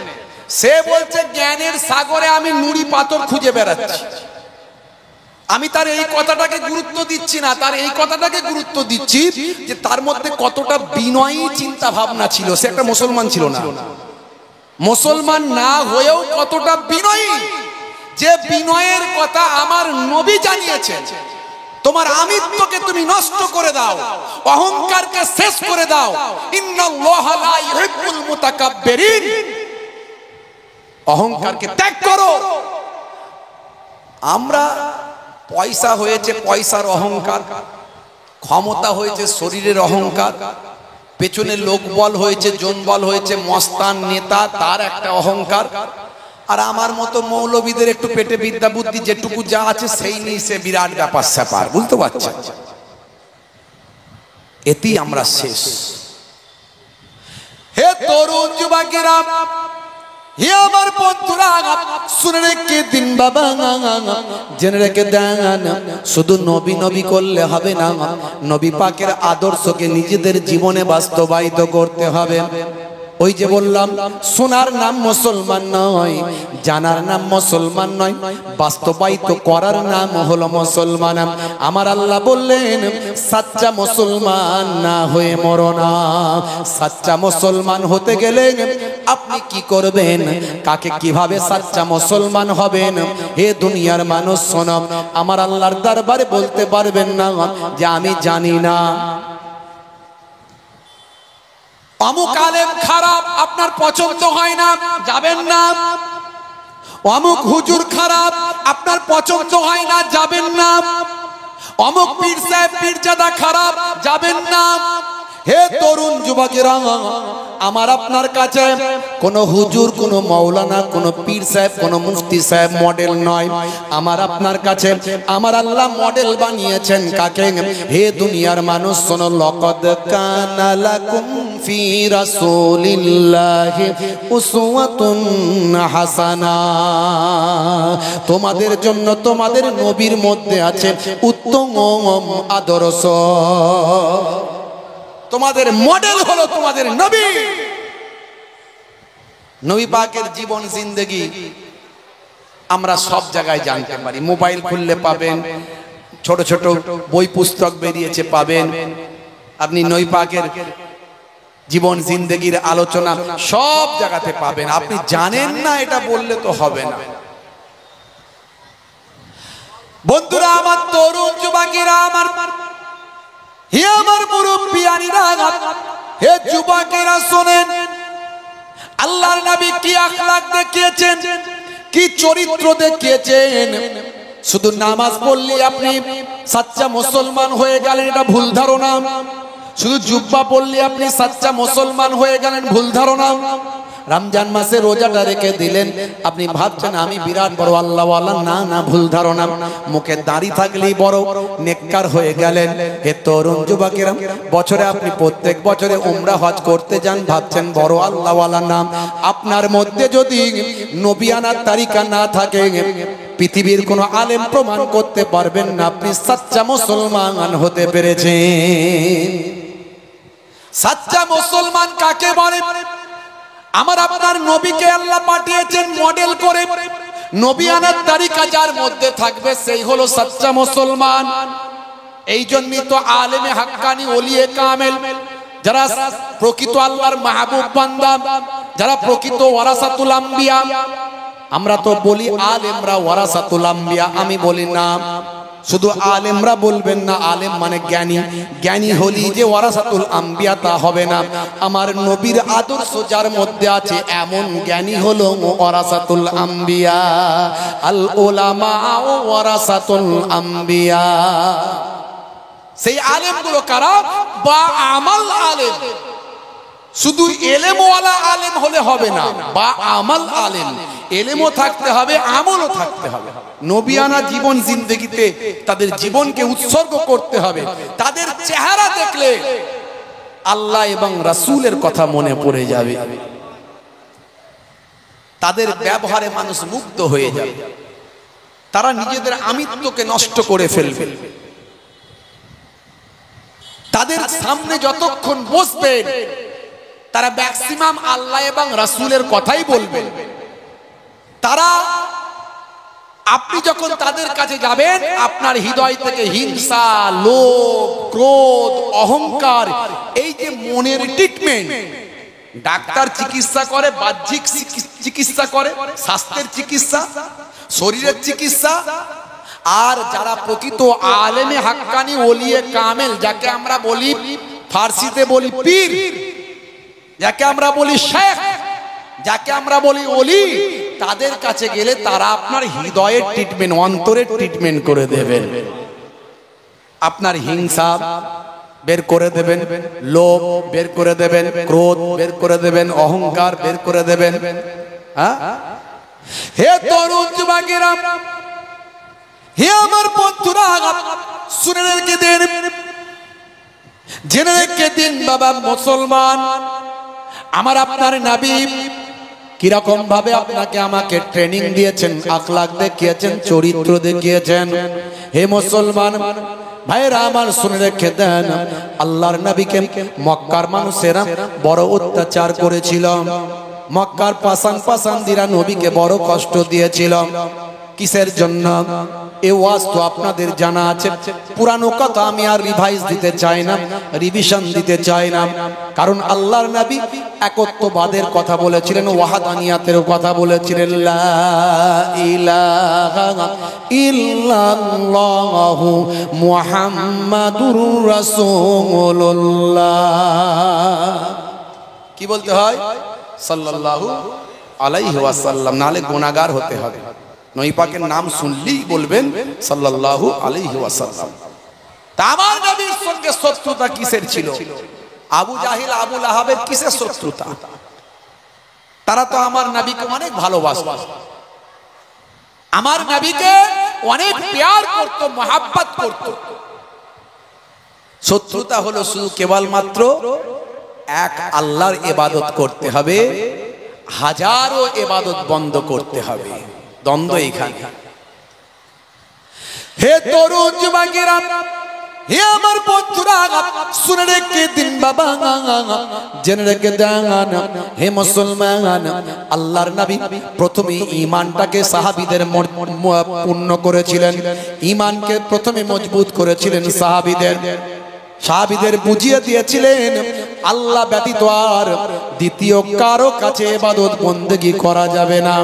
সে বলছে জ্ঞানের সাগরে আমি নুড়ি পাথর খুঁজে বেড়াচ্ছি। আমি তার এই কথাটাকে গুরুত্ব দিচ্ছি না, তার এই কথাটাকে গুরুত্ব দিচ্ছি যে তার মধ্যে কতটা বিনয়ী চিন্তা ভাবনা ছিল। সে একটা মুসলমান ছিল না, মুসলমান না হয়েও কতটা বিনয়ী, যে বিনয়ের কথা আমার নবী জানিয়েছেন। তোমার আমিত্বকে তুমি নষ্ট করে দাও, অহংকারকে শেষ করে দাও। ইন্নাল্লাহা লা ইউহিব্বুল মুতাকাব্বিরিন, অহংকারকে ত্যাগ করো। আমরা পয়সা হয়েছে পয়সার অহংকার, ক্ষমতা হয়েছে শরীরের অহংকার, পেছনে লোকবল হয়েছে, জনবল হয়েছে, মস্তান নেতা তার একটা অহংকার। আর আমার মতো মৌলবীদের একটু পেটে বিদ্যা বুদ্ধি যেটুকু যা আছে সেই নিয়ে সে বিরাট ব্যাপার স্যাপার, বুঝতে পারছেন? এতেই আমরা শেষ। হে তরুণ যুবকেরা, হে আমার বন্ধুরা, শুনে রেখে দিন বাবা, জেনে রেখে দেন, শুধু নবী নবী করলে হবে না, নবী পাকের আদর্শকে নিজেদের জীবনে বাস্তবায়িত করতে হবে। ওই যে বললাম, শোনার নাম মুসলমান নয়, জানার নাম মুসলমান নয়, বাস্তবায়িত করার নাম হলো মুসলমান। আমার আল্লাহ বললেন, সাচ্চা মুসলমান না হয়ে মরো না। সাচ্চা মুসলমান হতে গেলে আপনি কি করবেন, কাকে কিভাবে সাচ্চা মুসলমান হবেন? হে দুনিয়ার মানুষ শোনো, আমার আল্লাহর দরবারে বলতে পারবেন না যে আমি জানি না। অমুক আলেম খারাপ, আপনার পছন্দ হয় না, যাবেন না। অমুক হুজুর খারাপ, আপনার পছন্দ হয় না, যাবেন না। অমুক পীর সাহেব পীরজাদা খারাপ, যাবেন না। হে তরুণ যুবকেরা, আমার আপনার কাছে কোন হুজুর, কোন মাওলানা, কোন পীর সাহেব, কোন মুফতি সাহেব মডেল নয়। আমার আপনার কাছে আমার আল্লাহ মডেল বানিয়েছেন কাকে? হে দুনিয়ার মানুষ শোনো, লাকাদ কানা লাকুম ফি রাসূলিল্লাহি উসওয়াতুন হাসানা। তোমাদের জন্য তোমাদের নবীর মধ্যে আছে উত্তম আদর্শ। তোমাদের মডেল হলো তোমাদের নবী। নবী পাকের জীবন জিন্দেগি আমরা সব জায়গায় জানতে পারি। মোবাইল খুললে পাবেন, ছোট ছোট বই পুস্তক বেরিয়েছে পাবেন। আপনি নবী পাকের জীবন জিন্দেগির আলোচনা সব জায়গাতে পাবেন। আপনি জানেন না এটা বললে তো হবে না। বন্ধুরা আমার, তরুণ যুবকেরা আমার, হে আমার মুরব্বিয়ানিরা, হে যুবকেরা শোনেন, আল্লাহর নবী কি আখলাক দেখিয়েছেন, কি চরিত্র দেখিয়েছেন। শুধু নামাজ পড়লে আপনি সাচ্চা মুসলমান হয়ে গেলেন, এটা ভুল ধারণা। শুধু জুব্বা পড়লে আপনি সাচ্চা মুসলমান হয়ে গেলেন, ভুল ধারণা। রমজান মাসে রোজাটা রেখে দিলেন, আপনি ভাবছেন আমি বিরাট বড় আল্লাহওয়ালা, না না, ভুল ধারণা। মুখে দাড়ি থাকলেই বড় নেককার হয়ে গেলেন। হে তরুণ যুবকেরা, বছরে আপনি প্রত্যেক বছরে উমরা হজ করতে যান, ভাবছেন বড় আল্লাহওয়ালা নাম। আপনার মধ্যে যদি নবিয়ানার তারিকা না থাকে, পৃথিবীর কোন আলেম প্রমাণ করতে পারবেন না আপনি সাচ্চা মুসলমান হতে পেরেছেন। সাচ্চা মুসলমান কাকে বলে? আমার আপনার নবীকে আল্লাহ পাঠিয়েছেন মডেল করে। নবিয়ানার তারিকা যার মধ্যে থাকবে সেই হলো সাচ্চা মুসলমান। এই জন্যই তো আলেমে হাক্কানি, ওলিয়ে কামেল, যারা প্রকৃত আল্লাহর মাহবুব বান্দা, যারা প্রকৃত ওয়ারাসাতুল আম্বিয়া, আমরা তো বলি আলেমরা ওয়ারাসাতুল আম্বিয়া, আমি বলি না। শুধু আলেমরা বলবেন না, আলেম মানে জ্ঞানী। জ্ঞানী হলি যে ওয়ারাসাতুল আম্বিয়া তা হবে না। আমার নবীর আদর্শ যার মধ্যে আছে এমন জ্ঞানী হলো ওয়ারাসাতুল আম্বিয়া। আল উলামা ওয়ারাসাতুল আম্বিয়া। সেই আলেমগুলো কারা? বা আমাল আলেম। শুধু এলেমওয়ালা আলেম হলে হবে না, বা আমাল আলেম। এলেমও থাকতে হবে, আমলও থাকতে হবে। নবিয়ানা জীবন জিন্দেগিতে তাদের জীবনকে উৎসর্গ করতে হবে। তাদের চেহারা দেখলে আল্লাহ এবং রাসূলের কথা মনে পড়ে যাবে। তাদের ব্যবহারে মানুষ মুগ্ধ হয়ে যাবে। তারা নিজেদের আমিত্বকে নষ্ট করে ফেলবে। তাদের সামনে যতক্ষণ বসবেন তারা ম্যাক্সিমাম আল্লাহ এবং রাসূলের কথাই বলবেন। তারা, আপনি যখন তাদের কাছে যাবেন, আপনার হৃদয় থেকে হিংসা, লোভ, ক্রোধ, অহংকার, এই যে মনের ট্রিটমেন্ট, ডাক্তার চিকিৎসা করে, বাহ্যিক চিকিৎসা করে, স্বাস্থ্যের চিকিৎসা, শরীরের চিকিৎসা। আর যারা প্রকৃত আলেমে হাক্কানি, ওলিয়ে কামেল, যাকে আমরা বলি ফার্সিতে বলি পীর, যাকে আমরা বলি শেখ, যাকে আমরা বলি ওলি, তাদের কাছে গেলে তারা আপনার হৃদয়ের ট্রিটমেন্ট, অন্তরের ট্রিটমেন্ট করে দেবেন। আপনার হিংসা বের করে দেবেন, লোভ বের করে দেবেন, ক্রোধ বের করে দেবেন, অহংকার বের করে দেবেন। হ্যাঁ, হে তরুণ যুবকেরা, হে আমার বন্ধুরা, শুনে রেখে দেন, জেনে রেখে দিন বাবা মুসলমান, আমার আপনার নবী কিরকম ভাবে আপনাকে আমাকে ট্রেনিং দিয়েছেন, আখলাক দেখিয়েছেন, চরিত্র দেখিয়েছেন। হে মুসলমান ভাইরা আমার শুনে রেখে দেন, আল্লাহর নবীকে মক্কার মানুষেরা বড় অত্যাচার করেছিল। মক্কার পাসানদিরা নবীকে বড় কষ্ট দিয়েছিল। কিসের জন্য? এই ওয়াজ তো আপনাদের জানা আছে, পুরানো কথা আমি আর রিভাইজ দিতে চাই না, রিভিশন দিতে চাই না। কারণ আল্লাহর নবী একত্ববাদের কথা বলেছিলেন, ওয়াহাদানিয়াতের কথা বলেছিলেন, লা ইলাহা ইল্লাল্লাহু মুহাম্মাদুর রাসূলুল্লাহ। কি বলতে হয়? সাল্লাল্লাহু আলাইহি ওয়াসাল্লাম, নালে গুনাহগার হতে হবে। নবী পাকের নাম শুনলেই বলবেন সাল্লাল্লাহু আলাইহি ওয়াসাল্লাম। তা আমার নবীর সঙ্গে শত্রুতা কিসের ছিল? আবু জাহিল, আবু লাহাবের কিসের শত্রুতা? তারা তো আমার নবীকে অনেক ভালোবাসত, আমার নবীকে অনেক প্যার করত, মহাব্বত করত। শত্রুতা হলো শুধু কেবলমাত্র এক আল্লাহর ইবাদত করতে হবে, হাজারো ইবাদত বন্ধ করতে হবে। দ্বন্দ্ব এখানে। হে তরুণ যুবকেরা, হে আমার বন্ধুরা, শুনে রেখে দিন বাবা, জেনে রেখে দেন, হে মুসলমান, আল্লাহর নবী প্রথমে ঈমানটাকে সাহাবীদের পূর্ণ করেছিলেন, ঈমানকে প্রথমে মজবুত করেছিলেন সাহাবীদের বুঝিয়ে দিয়েছিলেন আল্লাহ ব্যতীত আর দ্বিতীয় কারো কাছে ইবাদত বন্দেগী করা যাবে না।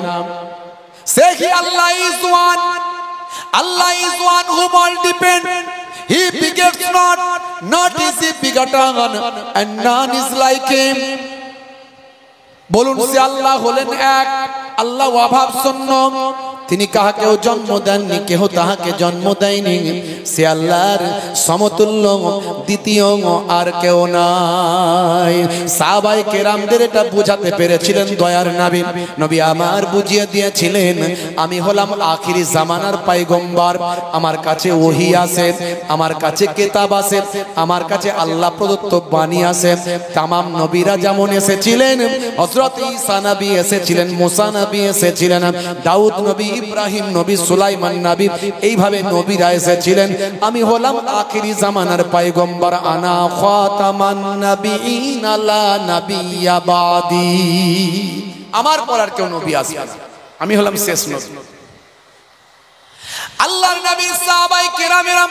Say Allah is one. Allah is one whom all depend. He begets not is he begotten, and none is like him. বলুন, সে আল্লাহ হলেন এক, আল্লাহ অভাব শূন্য, তিনি কাহাকেও জন্ম দেননি, কেহ তাহাকে জন্ম দেয়নি। সে আল্লাহর সমতুল্য, দ্বিতীয় আর কেউ নাই। সাহাবায়ে কেরামদের এটা বুঝাতে পেরেছিলেন দয়ার নবী। নবী আমার বুঝিয়ে দিয়েছিলেন, আমি হলাম আখিরি জামানার পয়গম্বর, আমার কাছে ওহী আছে, আমার কাছে কিতাব আছে, আমার কাছে আল্লাহ প্রদত্ত বাণী আছে। তামাম নবীরা যেমন এসেছিলেন, হযরত ঈসা নবী এসেছিলেন, মুসা নবী এসেছিলেন, দাউদ নবী, ইব্রাহিম নবী, সুলাইমান নবী, এইভাবে নবীরা এসেছিলেন। আমি হলাম আখিরি জামানার পয়গম্বর, আনা খাতামান নবিয়িন লা নবিয়্যা বাদি। আমার পর আর কেউ নবী আসবে না, আমি হলাম শেষ নবী। আল্লাহর নবী, সাহাবায়ে কেরামেরা,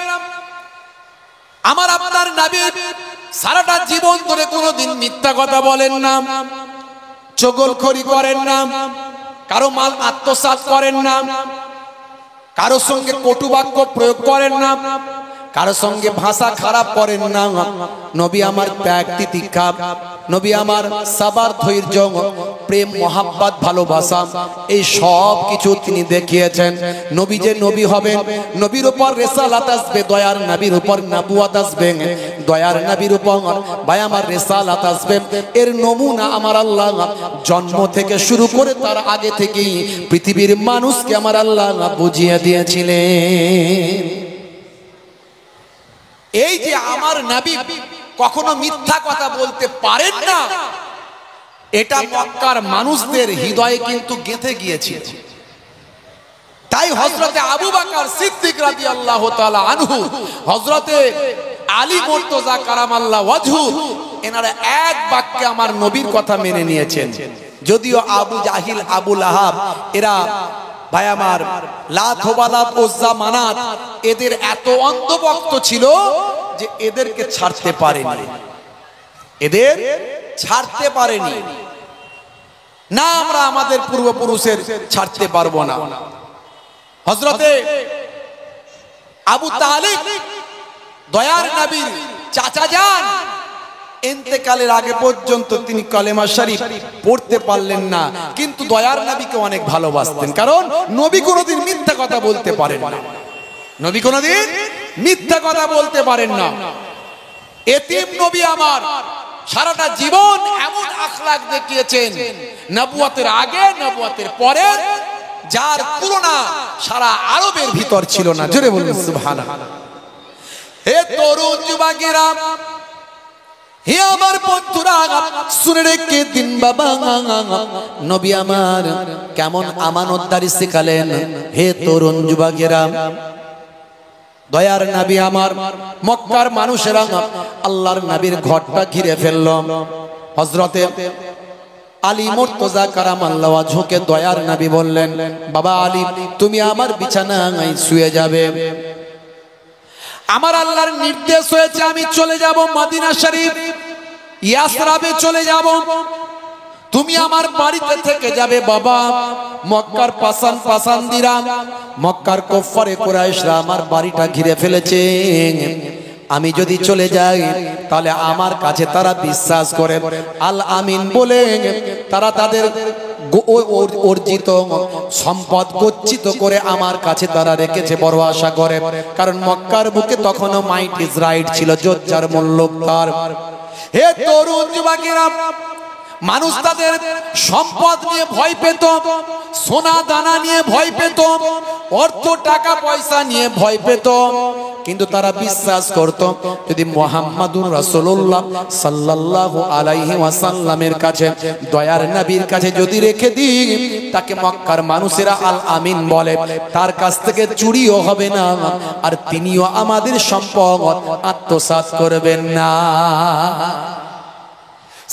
আমার আপনার নবী সারাটা জীবন ধরে কোনোদিন মিথ্যা কথা বলেন না, চগলখড়ি করেন না, কারো মাল আত্মসাৎ করেন না, কারো সঙ্গে কটু বাক্য প্রয়োগ করেন না, কারো সঙ্গে ভাষা খারাপ করেন না। নবী আমার ত্যাগ তিতিক্ষা, নবী আমার সাবার, ধৈর্য, প্রেম, মহাব্বত, ভালোবাসা, এই সব কিছু তিনি দেখিয়েছেন। নবী যে নবী হবেন, নবীর উপর রিসালাত আসবে, দয়ার নবীর উপর নবুয়ত আসবে, দয়ার নবীর উপর ভাই আমার রিসালাত আসবে। এর নমুনা আমার আল্লাহ জন্ম থেকে শুরু করে তার আগে থেকেই পৃথিবীর মানুষকে আমার আল্লাহ বুঝিয়ে দিয়েছিলেন। এই যে আমার নবী কখনো মিথ্যা কথা বলতে পারেন না, এটা মক্কার মানুষদের হৃদয়ে কিন্তু গেঁথে গিয়েছিল। তাই হযরতে আবু বকর সিদ্দিক রাদিয়াল্লাহু তাআলা আনহু, হযরতে আলী মুর্তজা কারামাল্লাহু ওয়াজহু, এনারা এক বাক্যে আমার নবীর কথা মেনে নিয়েছেন। যদিও আবু জাহিল, আবু লাহাব, এরা ভাই আমার লাত, হুবালাত, উজ্জা, মানাত, এদের এত অন্ধভক্ত ছিল যে এদেরকে ছাড়তে পারেনি, এদের ছাড়তে পারেনি না। আমরা আমাদের পূর্বপুরুষের ছাড়তে পারবো না। হযরতে আবু তালিব, দয়ার নবীর চাচা যান, ইন্তেকালের আগে পর্যন্ত তিনি কালেমা শরীফ পড়তে পারলেন না, কিন্তু দয়ার নবীকে অনেক ভালোবাসতেন। কারণ নবী কোনোদিন মিথ্যা কথা বলতে পারেন না, নবী কোনোদিন মিথ্যা কথা বলতে পারেন না। এতিম নবী আমার সারাটা জীবন এমন আখলাক দেখিয়েছেন, নবুয়তের আগে, নবুয়তের পরে, যার তুলনা সারা আরবের ভিতর ছিল না। জোরে বলুন সুবহানাল্লাহ। হে তরুণ যুবকেরা, হে আমার বন্ধুরা শুনে রেখে দিন বাবা, নবী আমার কেমন আমানতদারি শিখালেন। হে তরুণ যুবকেরা, দয়ার নবী আমার মক্কার মানুষেরা আল্লাহর নবীর ঘরটা ঘিরে ফেলল। হযরতে আলী মুর্তজা কারামাল্লাহু ওয়াজহুকে দয়ার নবী বললেন, বাবা আলী, তুমি আমার বিছানায় শুয়ে যাবে। আমার আল্লাহর নির্দেশ হয়েছে আমি চলে যাব মদিনা শরীফ, ইয়াসরাবে চলে যাব, তুমি আমার বাড়িতে থেকে যাবে। বাবা, মক্কার পাসান্দিরা, মক্কার কুফারে কুরাইশরা আমার বাড়িটা ঘিরে ফেলেছে। আমি যদি চলে যাই তাহলে আমার কাছে তারা বিশ্বাস করে আল আমিন বলে তারা তাদের অর্জিত সম্পদ গচ্ছিত করে আমার কাছে তারা রেখেছে, বড় আশা করে। কারণ মক্কার বুকে তখনও মাইট ইজ রাইট ছিল, জোজ্জার মূল্য তার। হে তরুণ যুবকেরা, মানুষ তাদের সম্পদ নিয়ে ভয় পেত, সোনা দানা নিয়ে ভয় পেত, অর্থ টাকা পয়সা নিয়ে ভয় পেত, কিন্তু তারা বিশ্বাস করত যদি মুহাম্মাদুর রাসূলুল্লাহ সাল্লাল্লাহু আলাইহি ওয়াসাল্লামের কাছে, দয়ার নবীর কাছে যদি রেখে দিই, তাকে মক্কার মানুষেরা আল আমিন বলে, তার কাছ থেকে চুরিও হবে না, আর তিনিও আমাদের সম্পদ আত্মসাৎ করবেন না।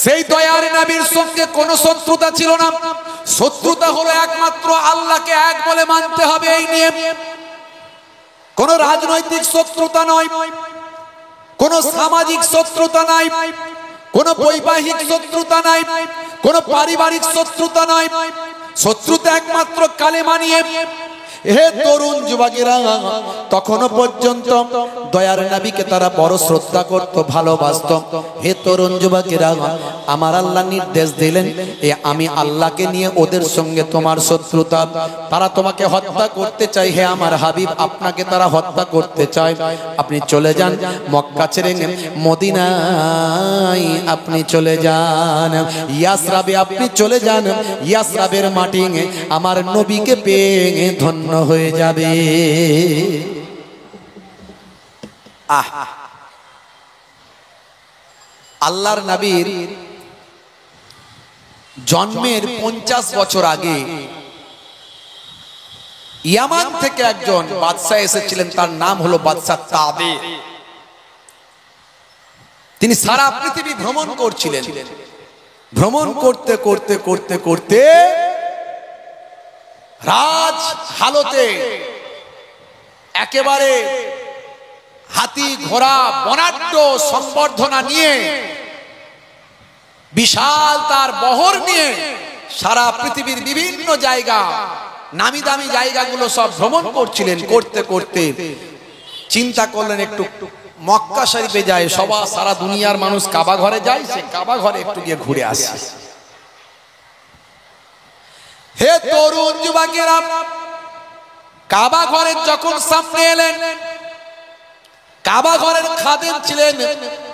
সেই দয়ার নবীর সঙ্গে কোনো শত্রুতা ছিল না। শত্রুতা হলো একমাত্র আল্লাহকে এক বলে মানতে হবে, এই নিয়ে কোনো রাজনৈতিক শত্রুতা নয়, কোনো সামাজিক শত্রুতা নাই, কোনো বৈবাহিক শত্রুতা নাই, কোনো পারিবারিক শত্রুতা নাই। শত্রুতা একমাত্র কালেমা নিয়ে। হে তরুণ যুবকেরা, তখনও পর্যন্ত দয়ার নবীকে তারা বড় শ্রদ্ধা করত, ভালোবাসত। হে তরুণ যুবকেরা, আমার আল্লাহ নির্দেশ দিলেন, আমি আল্লাহকে নিয়ে ওদের সঙ্গে তোমার শত্রুতা, তারা তোমাকে হত্যা করতে চায়। হে আমার হাবিব, আপনাকে তারা হত্যা করতে চায়, আপনি চলে যান মক্কা ছেড়ে মদিনায়, আপনি চলে যান ইয়াসরাবে, আপনি চলে যান। ইয়াসরাবের মাটি আমার নবীকে পেয়ে ধন্য হয়ে যাবে। আল্লাহর নবীর জন্মের 50 বছর আগে ইয়ামান থেকে একজন বাদশা এসেছিলেন, তার নাম হলো বাদশা তাবে। তিনি সারা পৃথিবী ভ্রমণ করছিলেন। ভ্রমণ করতে করতে করতে করতে রাজ হালতে একেবারে হাতি ঘোড়া বনাঢ্য সম্বর্ধনা নিয়ে, বিশাল তার বহর নিয়ে সারা পৃথিবীর বিভিন্ন জায়গা, নামি দামি জায়গাগুলো সব ভ্রমণ করছিলেন। করতে করতে চিন্তা করলেন একটু মক্কা শরীফে যায়, সবাই সারা দুনিয়ার মানুষ কাবা ঘরে যায়, সে কাবা ঘরে একটু গিয়ে ঘুরে আসে। হে তরুণ যুবকেরা, কাবা ঘরের যখন সামনে এলেন, কাবা ঘরের খাদেম ছিলেন,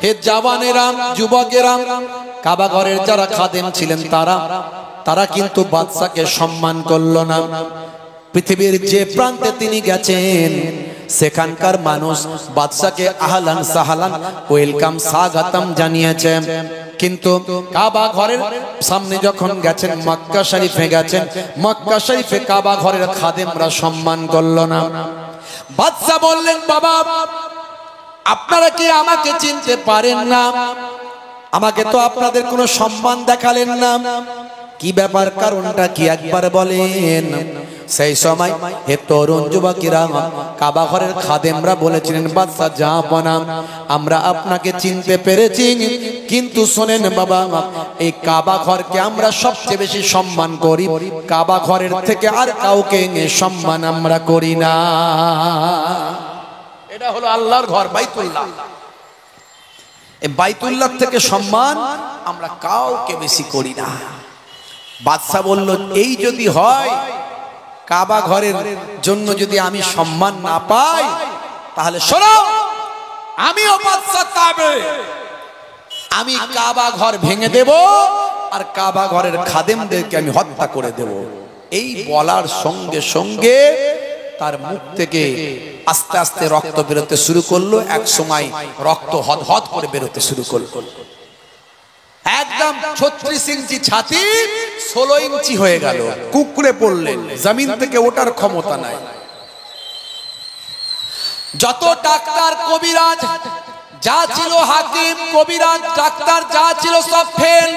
হে জওয়ানেরা, যুবকেরা, কাবা ঘরের যারা খাদেম ছিলেন তারা কিন্তু বাদশাকে সম্মান করলো না। পৃথিবীর যে প্রান্তে তিনি গেছেন সেখানকার মানুষ বাদশাকে আহলান সাহালান ওয়েলকাম স্বাগতম জানিয়েছে, কিন্তু কাবা ঘরের সামনে যখন গেছেন, মক্কা শরীফে গেছেন, মক্কা শরীফে কাবা ঘরের খাদেমরা সম্মান করলো না। বাদশা বললেন, বাবা আপনারা কি আমাকে চিনতে পারেন না? আমাকে তো আপনাদের কোনো সম্মান দেখালেন না, কি ব্যাপার, কারণটা কি একবার বলেন? সেই সময় হে তরুণ যুবকেরা, কাবা ঘরের খাদেমরা বলেছিলেন, বাদশা জাহাপনা, আমরা আপনাকে চিনতে পেরেছি, কিন্তু শোনেন বাবা, এই কাবা ঘরকে আমরা সবচেয়ে বেশি সম্মান করি, কাবা ঘরের থেকে আর কাউকে সম্মান আমরা করি না। এটা হলো আল্লাহর ঘর বাইতুল্লাহ, এই বাইতুল্লাহ থেকে সম্মান আমরা কাউকে বেশি করি না। বাদশা বলল, এই যদি হয়, কাবা ঘরের জন্য যদি আমি সম্মান না পাই, তাহলে শোনো, আমিও বাদশা তাবে, আমি কাবা ঘর ভেঙে দেব আর কাবা ঘরের খাদেমদেরকে আমি হত্যা করে দেব। এই বলার সঙ্গে সঙ্গে তার মুখ থেকে আস্তে আস্তে রক্ত বেরোতে শুরু করলো। এক সময় রক্ত হদহদ করে বেরোতে শুরু করলো। একদম 36 ইঞ্চি ছাতি 16 ইঞ্চি হয়ে গেল, কুকড়ে পড়লেন, জমিন থেকে ওঠার ক্ষমতা নাই। যত ডাক্তার কবিরাজ যা ছিল, হাকিম কবিরাজ ডাক্তার যা ছিল সব ফেল,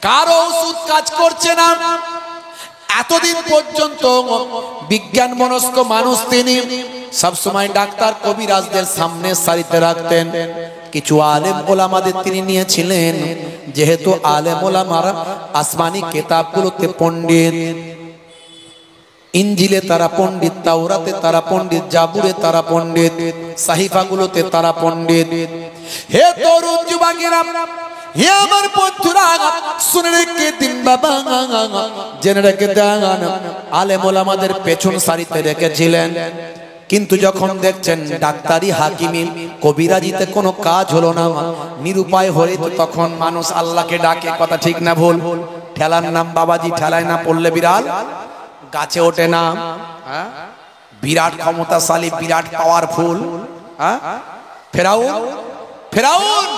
কারো ওষুধ কাজ করছে না। এতদিন পর্যন্ত বিজ্ঞান মনস্ক মানুষ তিনি, সবসময় ডাক্তার কবিরাজদের সামনে সারিতে রাখতেন। কিছু আলেম ওলামাদের তিনি নিয়েছিলেন, যেহেতু আলেম ওলামারা আসমানি কিতাবগুলোতে পণ্ডিত, ইঞ্জিলে তারা পণ্ডিত, তাওরাতে তারা পণ্ডিত, জাবুরে তারা পণ্ডিত, সাহিফাগুলোতে তারা পণ্ডিত। হে তরুণ যুবকেরা, হে আমার বন্ধুরা, শুনে রেখে দিন বাবা, জেনে রেখে দেন, আলেম ওলামাদের পেছন সারিতে রেখেছিলেন। কিন্তু যখন দেখছেন ডাক্তারি হাকিমি কবিরাজিতে কোনো কাজ হলো না, নিরুপায় হয়ে, তখন মানুষ আল্লাহকে ডাকে। কথা ঠিক না ভুল? ঠেলার নাম বাবাজি, ঠেলায় না পড়লে বিড়াল গাছে ওঠে না। বিরাট ক্ষমতাশালী, বিরাট পাওয়ারফুল ফেরাউন, ফেরাউন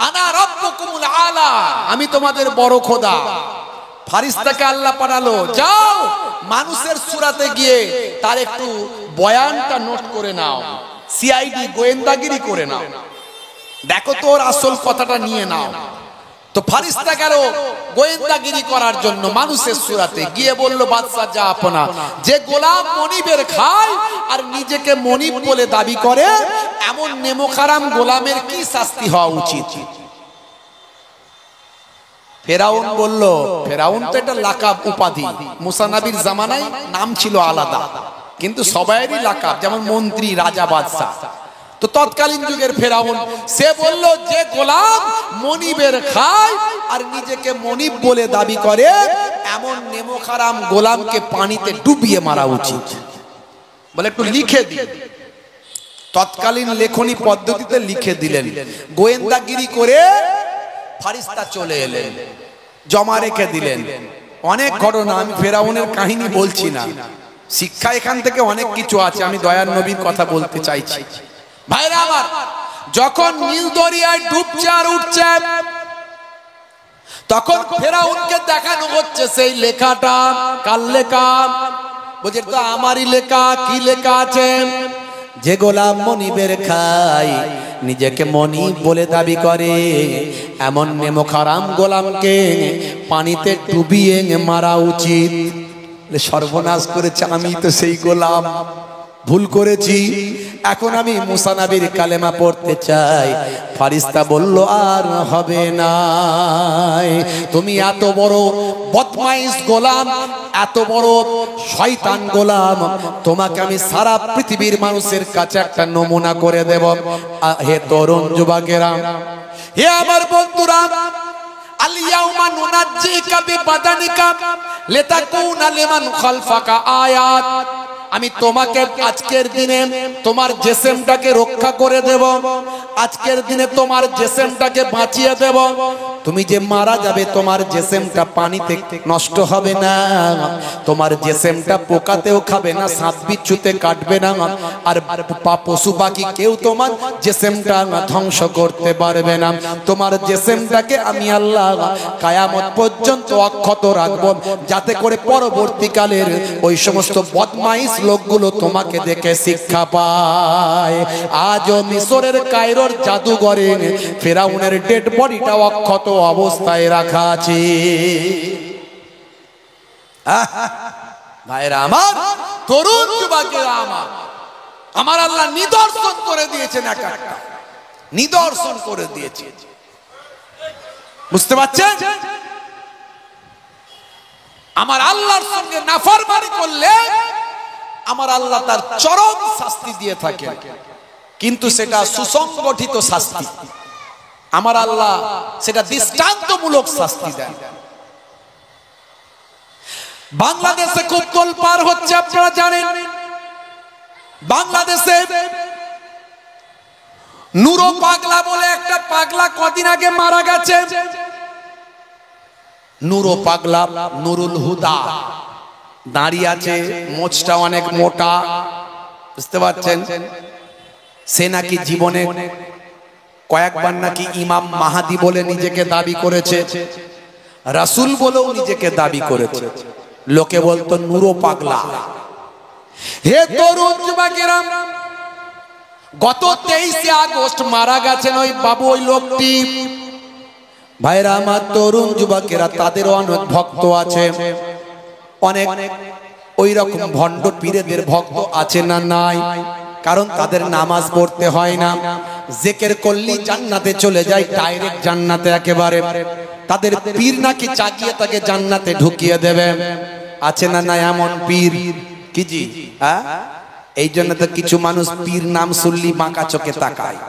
আনা রাব্বুকুমুল আলা, আমি তোমাদের বড় খোদা। ফারিস্তাকে আল্লাহ পাঠালো, যাও মানুষের সুরাতে গিয়ে তার একটু বয়ানটা নোট করে নাও, সিআইডি গোয়েন্দাগিরি করে নাও, দেখো তোর আসল কথাটা নিয়ে নাও। তো ফারিস্তা গেল গোয়েন্দাগিরি করার জন্য মানুষের সুরাতে গিয়ে বলল, বাদশা যা আপনা, যে গোলাম মনিবের খায় আর নিজেকে মনিব বলে দাবি করে, এমন নেমোখারাম গোলামের কি শাস্তি হওয়া উচিত? ফেরাউন বলল, ফেরাউন তো এটা লাকাব উপাধি, মুসা নবীর জামানায় নাম ছিল আলাদা, কিন্তু সবাইয়েরই লাকাব, যেমন মন্ত্রী, রাজা, বাদশা। তো তৎকালীন যুগের ফেরাউন, সে বলল, যে গোলাম মনিবের খায় আর নিজেকে মনিব বলে দাবি করে, এমন নেমোখারাম গোলামকে পানিতে ডুবিয়ে মারা উচিত। বলে একটু লিখে দিন। তৎকালীন লেখনী পদ্ধতিতে লিখে দিলেন। গোয়েন্দাগিরি করে ফারিস্তা চলে এলেন, জমা রেখে দিলেন। অনেক ঘটনা, আমি ফেরাউনের কাহিনী বলছি না, শিক্ষা এখান থেকে অনেক কিছু আছে। আমি দয়ার নবীর কথা বলতে চাইছি। ভাইরা আমার, যখন নীল দরিয়ায় ডুবছে আর উঠছে, তখন ফেরাউনকে দেখানো হচ্ছে সেই লেখাটা কার লেখা? বলছে তো আমারই লেখা। কি লেখা আছে? যে গোলাম মনিবের খায়, নিজেকে মনিব বলে দাবি করে, এমন নেমোখারাম গোলামকে পানিতে ডুবিয়ে মারা উচিত। সর্বনাশ করেছে, আমি তো সেই গোলাম, ভুল করেছি, এখন আমি মুসা নবীর কালেমা পড়তে চাই। ফারিস্তা বলল, আর হবে না, তুমি এত বড় বদমাইশ গোলাম, এত বড় শয়তান গোলাম, তোমাকে আমি সারা পৃথিবীর মানুষের কাছে একটা নমুনা করে দেব। হে তরুণ যুবকেরা, হে আমার বন্ধুরা, আল ইয়াউমা নুনাজ্জিকা বিবাদানিকা লিতাকুনা লিমান খালফাকা আয়াত, আমি তোমাকে আজকের দিনে তোমার জিসমটাকে রক্ষা করে দেব, আজকের দিনে তোমার জিসমটাকে বাঁচিয়ে দেব। তুমি যে মারা যাবে, তোমার জিসমটা পানিতে নষ্ট হবে না, তোমার জিসমটা পোকাতেও খাবে না, সাপ বিচ্ছুতে কাটবে না, আর পশু পাখি কেউ তোমার জিসমটা ধ্বংস করতে পারবে না। তোমার জিসমটাকে আমি আল্লাহ কিয়ামত পর্যন্ত অক্ষত রাখবো, যাতে করে পরবর্তীকালের ওই সমস্ত বদমাইশ লোকগুলো তোমাকে দেখে শিক্ষা পায়। আজও মিশরের কায়রোর জাদুঘরে ফেরাউনের ডেড বডিটা অক্ষত অবস্থায় রাখা আছে। ভাইরা আমার, তরুণ যুবকেরা আমার, আমার আল্লাহ নিদর্শন করে দিয়েছেন, এক একটা নিদর্শন করে দিয়েছে। বুঝতে পারছেন? আমার আল্লাহর সঙ্গে নাফরমানি করলে আমার আল্লাহ তার চরম শাস্তি দিয়ে থাকে, কিন্তু সেটা সুসংগঠিত শাস্তি। আমার আল্লাহ সেটা দৃষ্টান্তমূলক শাস্তি দেন। বাংলাদেশে খুব তোলপাড় হচ্ছে, আপনারা জানেন। বাংলাদেশে নুরো পাগলা বলে একটা পাগলা কদিন আগে মারা গেছে। নুরো পাগলা, নুরুল হুদা, দাঁড়িয়ে আছে, মোচটা অনেক মোটা, বুঝতে পারছেন? সে নাকি জীবনে কয়েকবার নাকি ইমাম মাহাদি বলে নিজেকে দাবি করেছে, রাসূল বলেও নিজেকে দাবি করেছে। লোকে বলতো নূরো পাগলা। হে তরুণ যুবকেরা, গত 23 আগস্ট মারা গেছেন ওই বাবু, ওই লোকটি। ভাইরা আমার, তরুণ যুবকেরা, তাদেরও অনেক ভক্ত আছে, অনেক ওই রকম ভণ্ড পীরেদের ভক্ত আছে না নাই? কারণ তাদের নামাজ পড়তে হয় না, জিকির করলেই জান্নাতে চলে যায়, ডাইরেক্ট জান্নাতে একেবারে। তাদের পীর নাকি চাকিয়ে তাকে জান্নাতে ঢুকিয়ে দেবে। আছে না নাই এমন পীর? কি জি, হ্যাঁ? এই জন্য তো কিছু মানুষ পীর নাম শুনলি বাঁকা চোখে তাকায়,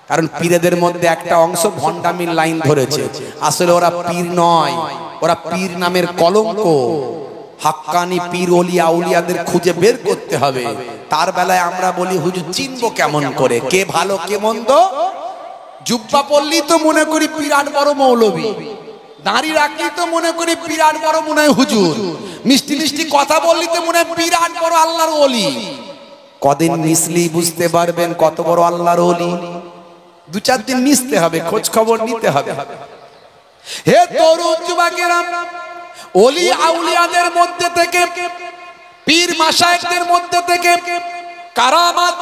কারণ পীরেদের মধ্যে একটা অংশ ভণ্ডামির লাইন ধরেছে। আসলে ওরা পীর নয়, ওরা পীর নামের কলঙ্ক। হাক্কানি পীর ওলি আউলিয়াদের খুঁজে বের করতে হবে। তার বেলায় আমরা বলি হুজুর চিনবো কেমন করে, কে ভালো কে মন্দ? জুব্বা পরলেই তো মনে করি বিরাট বড় মৌলবী, দাড়ি রাখলেই তো মনে করি বিরাট বড় মনে হয় হুজুর, মিষ্টি মিষ্টি কথা বললেই তো মনে হয় বিরাট বড় আল্লাহর ওলি। কদিন মিশলি বুঝতে পারবেন কত বড় আল্লাহর ওলি। 2-4 দিন মিশতে হবে, খোঁজ খবর নিতে হবে। হে তরুণ যুবকেরা, ওলি আউলিয়াদের মধ্যে থেকে, পীর মাশায়েখদের মধ্যে থেকে কারামাত,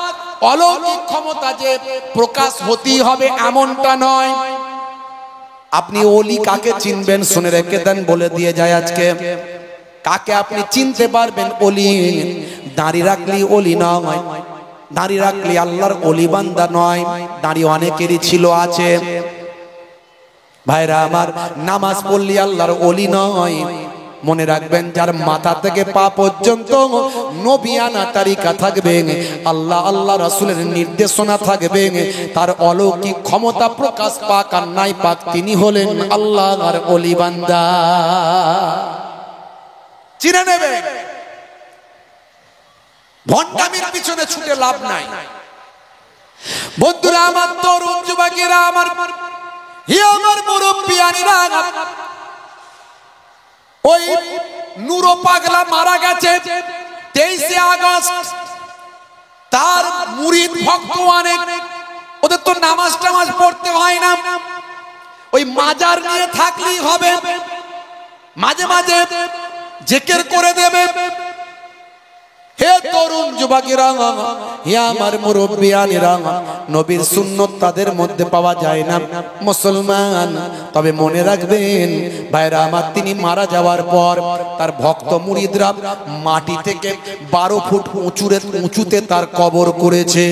অলৌকিক ক্ষমতা যে প্রকাশ হতেই হবে এমনটা নয়। আপনি ওলি কাকে চিনবেন শুনে রেখে দেন, বলে দিয়ে যায় আজকে। কাকে আপনি চিনতে পারবেন ওলি? দাড়ি রাখলি ওলি নয়, দাড়ি রাখলি আল্লাহর ওলি বান্দা নয়। দাড়ি অনেকেরই ছিল, আছে। ভাইরা আমার, নামাজ পড়লি আল্লাহর ওলি নয়। মনে রাখবেন, যার মাথা থেকে পা পর্যন্ত নবিয়ানা তারিকা থাকবে, আল্লাহ আল্লাহ রাসূলের নির্দেশনা থাকবে, তার অলৌকিক ক্ষমতা প্রকাশ পাক আর নাই পাক, তিনি হলেন আল্লাহর ওলি বান্দা। চিনে নেবে, ভণ্ডামির পিছনে ছুটে লাভ নাই। বন্ধুরা আমার, তরুণ যুবকেরা আমার, হে আমার মুরব্বিয়ানিরা, ওই নূরো পাগলা মারা গেছে 23 আগস্ট। তার মুরিদ ভক্ত অনেক, ওদের তো নামাজ টামাজ পড়তে হয় না, ওই মাজার নিয়ে থাকলেই হবে, মাঝে মাঝে জিকির করে দেবে। হে তরুণ যুবকেরা, হে আমার মুরব্বিয়ানেরা, নবীর সুন্নত তাদের মধ্যে পাওয়া যায় না মুসলমান। তবে মনে রাখবেন ভাইরা আমার, তিনি মারা যাওয়ার পর তার ভক্ত মুরিদরা মাটি থেকে 12 ফুট উঁচুতে তার কবর করেছে।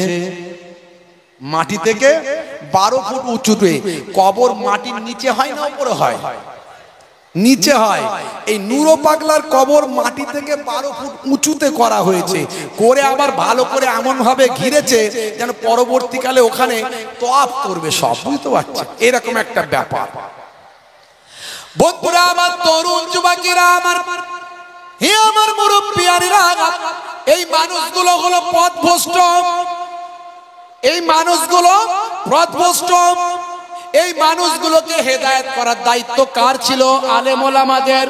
মাটি থেকে 12 ফুট উঁচুতে কবর। মাটির নিচে হয় না উপরে হয়? নিচে হয়। এই নূরো পাগলার কবর মাটি থেকে 12 ফুট উঁচুতে করা হয়েছে, করে আবার ভালো করে এমন ভাবে ঘিরেছে যেন পরবর্তীকালে ওখানে তওয়াফ করবে সব। বুঝতে পারছেন? এরকম একটা ব্যাপার। বন্ধুরা আমার, তরুণ যুবকেরা আমার, হে আমার মুরব্বিয়ানেরা, এই মানুষগুলো হলো পথভ্রষ্ট। এই মানুষগুলো পথভ্রষ্ট। এই মানুষগুলোকে হেদায়েত করার দায়িত্ব কার ছিল? আলেম ওলামাদের।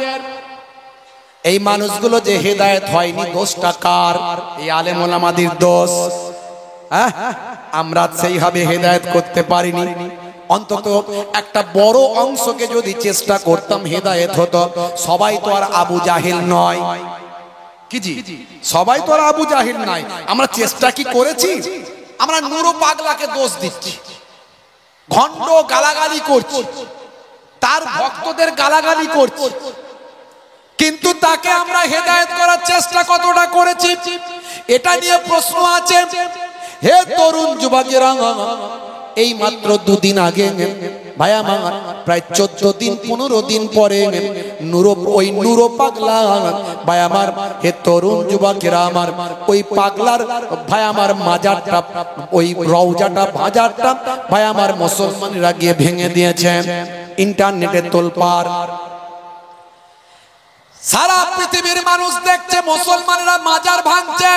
এই মানুষগুলো যে হেদায়েত হয়নি, দোষটা কার? এই আলেম ওলামাদের দোষ। আমরা সেইভাবে হেদায়েত করতে পারিনি। অন্তত একটা বড় অংশকে যদি চেষ্টা করতাম হেদায়েত হতো। সবাই তো আর আবু জাহিল নয়, কি জি? সবাই তো আর আবু জাহিল নয়। আমরা চেষ্টা কি করেছি? আমরা নূরো পাগলাকে দোষ দিচ্ছি, ঘণ্ট গালাগালি করছি, তার ভক্তদের গালাগালি করছি, কিন্তু তাকে আমরা হেদায়েত করার চেষ্টা কতটা করেছি এটা নিয়ে প্রশ্ন আছে। হে তরুণ যুবকেরা, এই মাত্র 2 দিন আগে ভাই আমার, প্রায় 14 দিন 15 দিন পরে ওই নূরো পাগলা ভাই আমার, হে তরুণ যুবকেরা আমার, ওই পাগলার ভাই আমার মাজারটা, ওই রওজাটা বাজারটা ভাই আমার মুসলমানরা গিয়ে ভেঙে দিয়েছে। ইন্টারনেটে তোলপাড়, সারা পৃথিবীর মানুষ দেখছে মুসলমানরা মাজার ভাঙছে।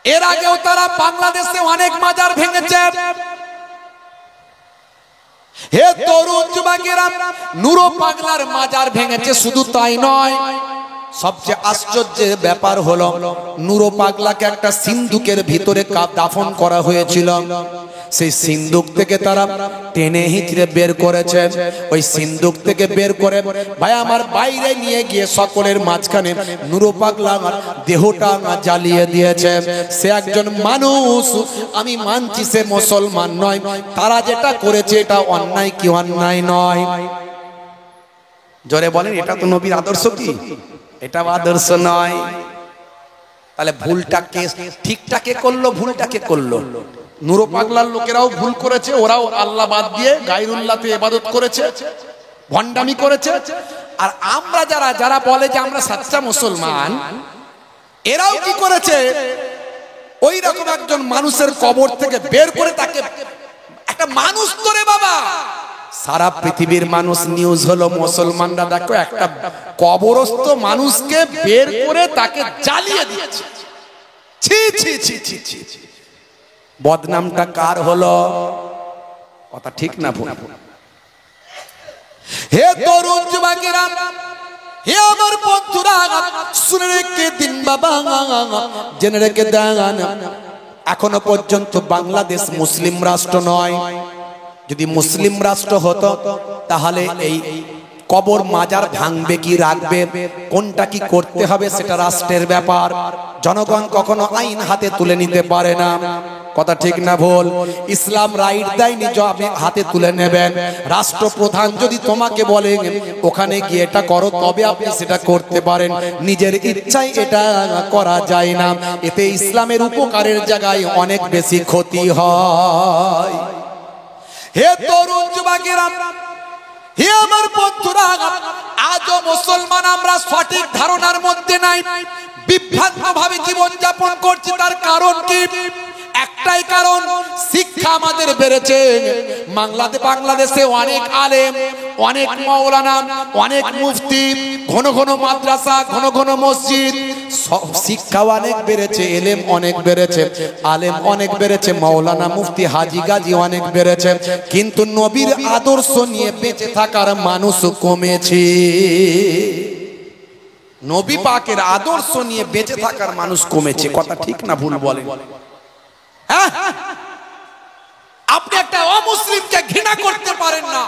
এর আগেও তারা বাংলাদেশে অনেক মাজার ভেঙেছে। হে তরুণ যুবকেরা, নূরো পাগলার মাজার ভেঙেছে। শুধু তাই নয়, সবচেয়ে আশ্চর্যের ব্যাপার হলো নূরো পাগলাকে একটা সিন্ধুকের ভিতরে দাফন করা হয়েছিল। সেই সিন্দুক থেকে তারা টেনে হিচড়ে বের করেছে। ওই সিন্দুক থেকে বের করে ভাই আমার বাইরে নিয়ে গিয়ে সকলের মাঝখানে নুরো পাগলা দেহটা জ্বালিয়ে দিয়েছে। সে একজন মানুষ, আমি মানছি সে মুসলমান নয়, তারা যেটা করেছে এটা অন্যায় কি অন্যায় নয়? জোরে বলেন, এটা তো নবীর আদর্শ কি? এটা আদর্শ নয়। তাহলে ভুলটাকে ঠিকটাকে করলো, ভুলটাকে করলো। নুরো পাগলার লোকেরাও ভুল করেছে, ওরাও আল্লাহ বাদ দিয়ে গায়রুল্লাহতে ইবাদত করেছে, ভণ্ডামি করেছে। আর আমরা যারা যারা বলে যে আমরা সাচ্চা মুসলমান, এরাও কি করেছে? ওই রকম একজন মানুষের কবর থেকে বের করে তাকে, একটা মানুষ করে বাবা, সারা পৃথিবীর মানুষ নিউজ হলো মুসলমানরা দেখো একটা কবরস্থ মানুষকে বের করে তাকে জ্বালিয়ে দিয়েছে। ছি ছি ছি ছি ছি, বদনামটা কার হলো? কথা ঠিক না ভুল? হে তরুণ যুবকেরা, হে আমার বন্ধুরা, শুনে রেখে দিন বাবা, জেনে রেখে দেন, এখনো পর্যন্ত বাংলাদেশ মুসলিম রাষ্ট্র নয়। যদি মুসলিম রাষ্ট্র হতো তাহলে এই কবর মাজার ভাঙবে কি রাখবে, কোনটা কি করতে হবে সেটা রাষ্ট্রের ব্যাপার। জনগণ কখনো আইন হাতে তুলে নিতে পারে না। কথা ঠিক না ভুল? ইসলাম রাইট দেয়নি যে আপনি হাতে তুলে নেবেন। রাষ্ট্রপ্রধান যদি তোমাকে বলে ওখানে গিয়ে এটা করো, তবে আপনি সেটা করতে পারেন। নিজের ইচ্ছায় এটা করা যায় না। এতে ইসলামের উপকারের জায়গায় অনেক বেশি ক্ষতি হয়। হে তরুণ যুবকেরা, হে আমার বন্ধুরা, আজও মুসলমান আমরা সঠিক ধারণার মধ্যে নাই, বিভ্রান্ত ভাবে জীবন যাপন করছি। তার কারণ কি? একটাই কারণ, শিক্ষা আমাদের বেড়েছে। বাংলাদেশে অনেক আলেম, অনেক মাওলানা, অনেক মুফতি, ঘন ঘন মাদ্রাসা, ঘন ঘন মসজিদ, শিক্ষা অনেক বেড়েছে, এলেম অনেক বেড়েছে, আলেম অনেক বেড়েছে, মাওলানা মুফতি হাজি গাজী অনেক বেড়েছে, কিন্তু নবীর আদর্শ নিয়ে বেঁচে থাকার মানুষ কমেছে। নবী পাকের আদর্শ নিয়ে বেঁচে থাকার মানুষ কমেছে। কথা ঠিক না ভুল বলেন? হ্যাঁ, আপনি একটা অমুসলিমকে ঘৃণা করতে পারেন না,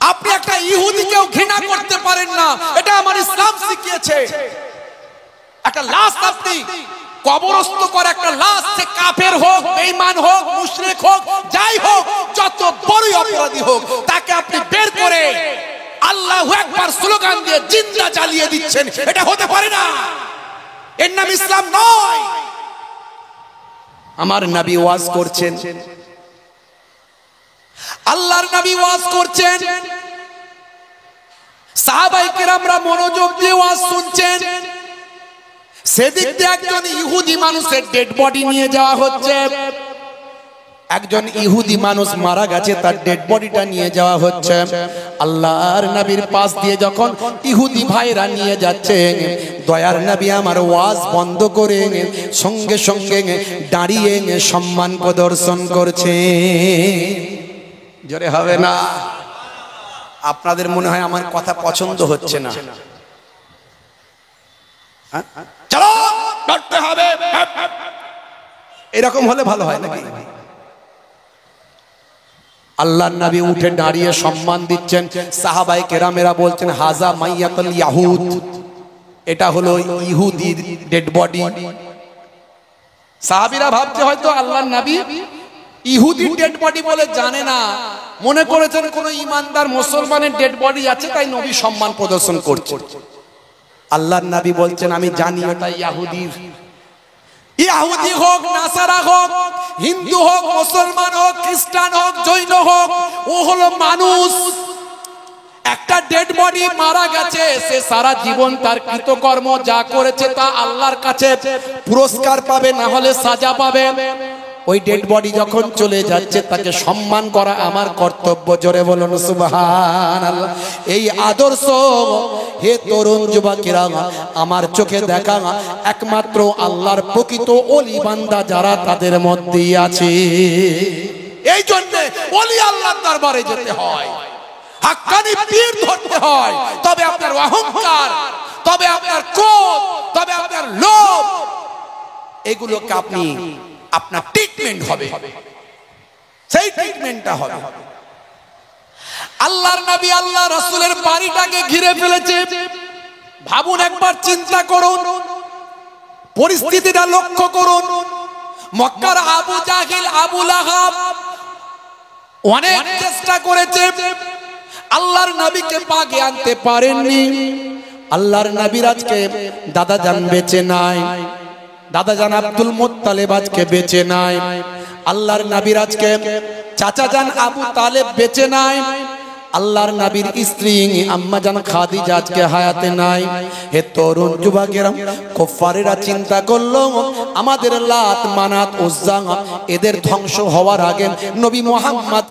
আপনি একটা ইহুদিকেও ঘৃণা করতে পারেন না। এটা আমার ইসলাম শিখিয়েছে। একটা লাশ আপনি কবরস্থ করে, একটা লাশ, সে কাফের হোক, বেঈমান হোক, মুশরিক হোক, যাই হোক, যত বড়ই অপরাধী হোক, তাকে আপনি বের করে আল্লাহু আকবার স্লোগান দিয়ে জিন্দা জ্বালিয়ে দিচ্ছেন। এটা হতে পারে না। এর নাম ইসলাম নয়। আমার নবী ওয়াজ করছেন, আল্লাহর নবী ওয়াজ করছেন, সাহাবায়ে কেরামরা মনোযোগ দিয়ে ওয়াজ শুনছেন। সেদিক দিয়ে একজন ইহুদি মানুষের ডেড বডি নিয়ে যাওয়া হচ্ছে। একজন ইহুদি মানুষ মারা গেছে, তার ডেড বডিটা নিয়ে যাওয়া হচ্ছে। আল্লাহর নবীর পাশ দিয়ে যখন ইহুদি ভাইরা নিয়ে যাচ্ছে, দয়ার নবী আমার ওয়াজ বন্ধ করে সঙ্গে সঙ্গে দাঁড়িয়ে সম্মান প্রদর্শন করছে। জোরে হবে না? আপনাদের মনে হয় আমার কথা পছন্দ হচ্ছে না? চলো লড়তে হবে, এরকম হলে ভালো হয় নাকি? আল্লাহর নবী উঠে দাঁড়িয়ে সম্মান দিচ্ছেন। সাহাবায়ে কেরামেরা বলছেন হাজা মাইয়াতুল ইয়াহুদ, এটা হলো ইহুদির ডেড বডি। সাহাবীরা ভাবছে হয়তো আল্লাহর নবী ইহুদির ডেড বডি বলে জানে না, মনে করেছেন কোন ঈমানদার মুসলমানের ডেড বডি আছে, তাই নবী সম্মান প্রদর্শন করছে। আল্লাহর নবী বলছেন আমি জানি এটা ইহুদির। ইহুদি হোক, নাসারা হোক, হিন্দু হোক, মুসলমান হোক, খ্রিস্টান হোক, জৈন হোক, ও হলো মানুষ। একটা ডেড বডি মারা গেছে, সে সারা জীবন তার কৃতকর্ম যা করেছে তা আল্লাহর কাছে পুরস্কার পাবে, না হলে সাজা পাবে। ওই ডেড বডি যখন চলে যাচ্ছে তাকে সম্মান করা আমার কর্তব্য। জোরে বলুন সুবহানাল্লাহ। এই আদর্শ হে তরুণ যুবকেরা আমার চোখে দেখা একমাত্র আল্লাহর প্রকৃত ওলি বান্দা যারা তাদের মধ্যেই আছে। এই জন্য ওলি আল্লাহর দরবারে যেতে হয়, হাক্কানি পীর ধরতে হয়, তবে আপনার অহংকার, তবে আপনার ক্রোধ, তবে আপনার লোভ, এগুলোকে আপনি আপনার ট্রিটমেন্ট হবে, সেই ট্রিটমেন্টটা হবে। আল্লাহর নবী আল্লাহ রাসূলের বাড়িটাকে ঘিরে ফেলেছে। ভাবুন, একবার চিন্তা করুন, পরিস্থিতিটা লক্ষ্য করুন। মক্কার আবু জাহিল, আবু লাহাব অনেক চেষ্টা করেছে, আল্লাহর নবীকে পাকে আনতে পারেননি। আল্লাহর নবীর আজকে দাদা জান বেঁচে নাই, দাদা জান আব্দুল মুত্তালিব আজকে বেঁচে নাই। আল্লাহর নবীর আজকে চাচা জান আবু তালেব বেঁচে নাই। আল্লাহর নবীর স্ত্রী আম্মা জান খাদিজা আজকে হায়াতে নাই। হে তরুণ যুবকেরা, কুফারেরা চিন্তা করলো আমাদের লাত মানাত উজ্জা এদের ধ্বংস হওয়ার আগে নবী মুহাম্মদ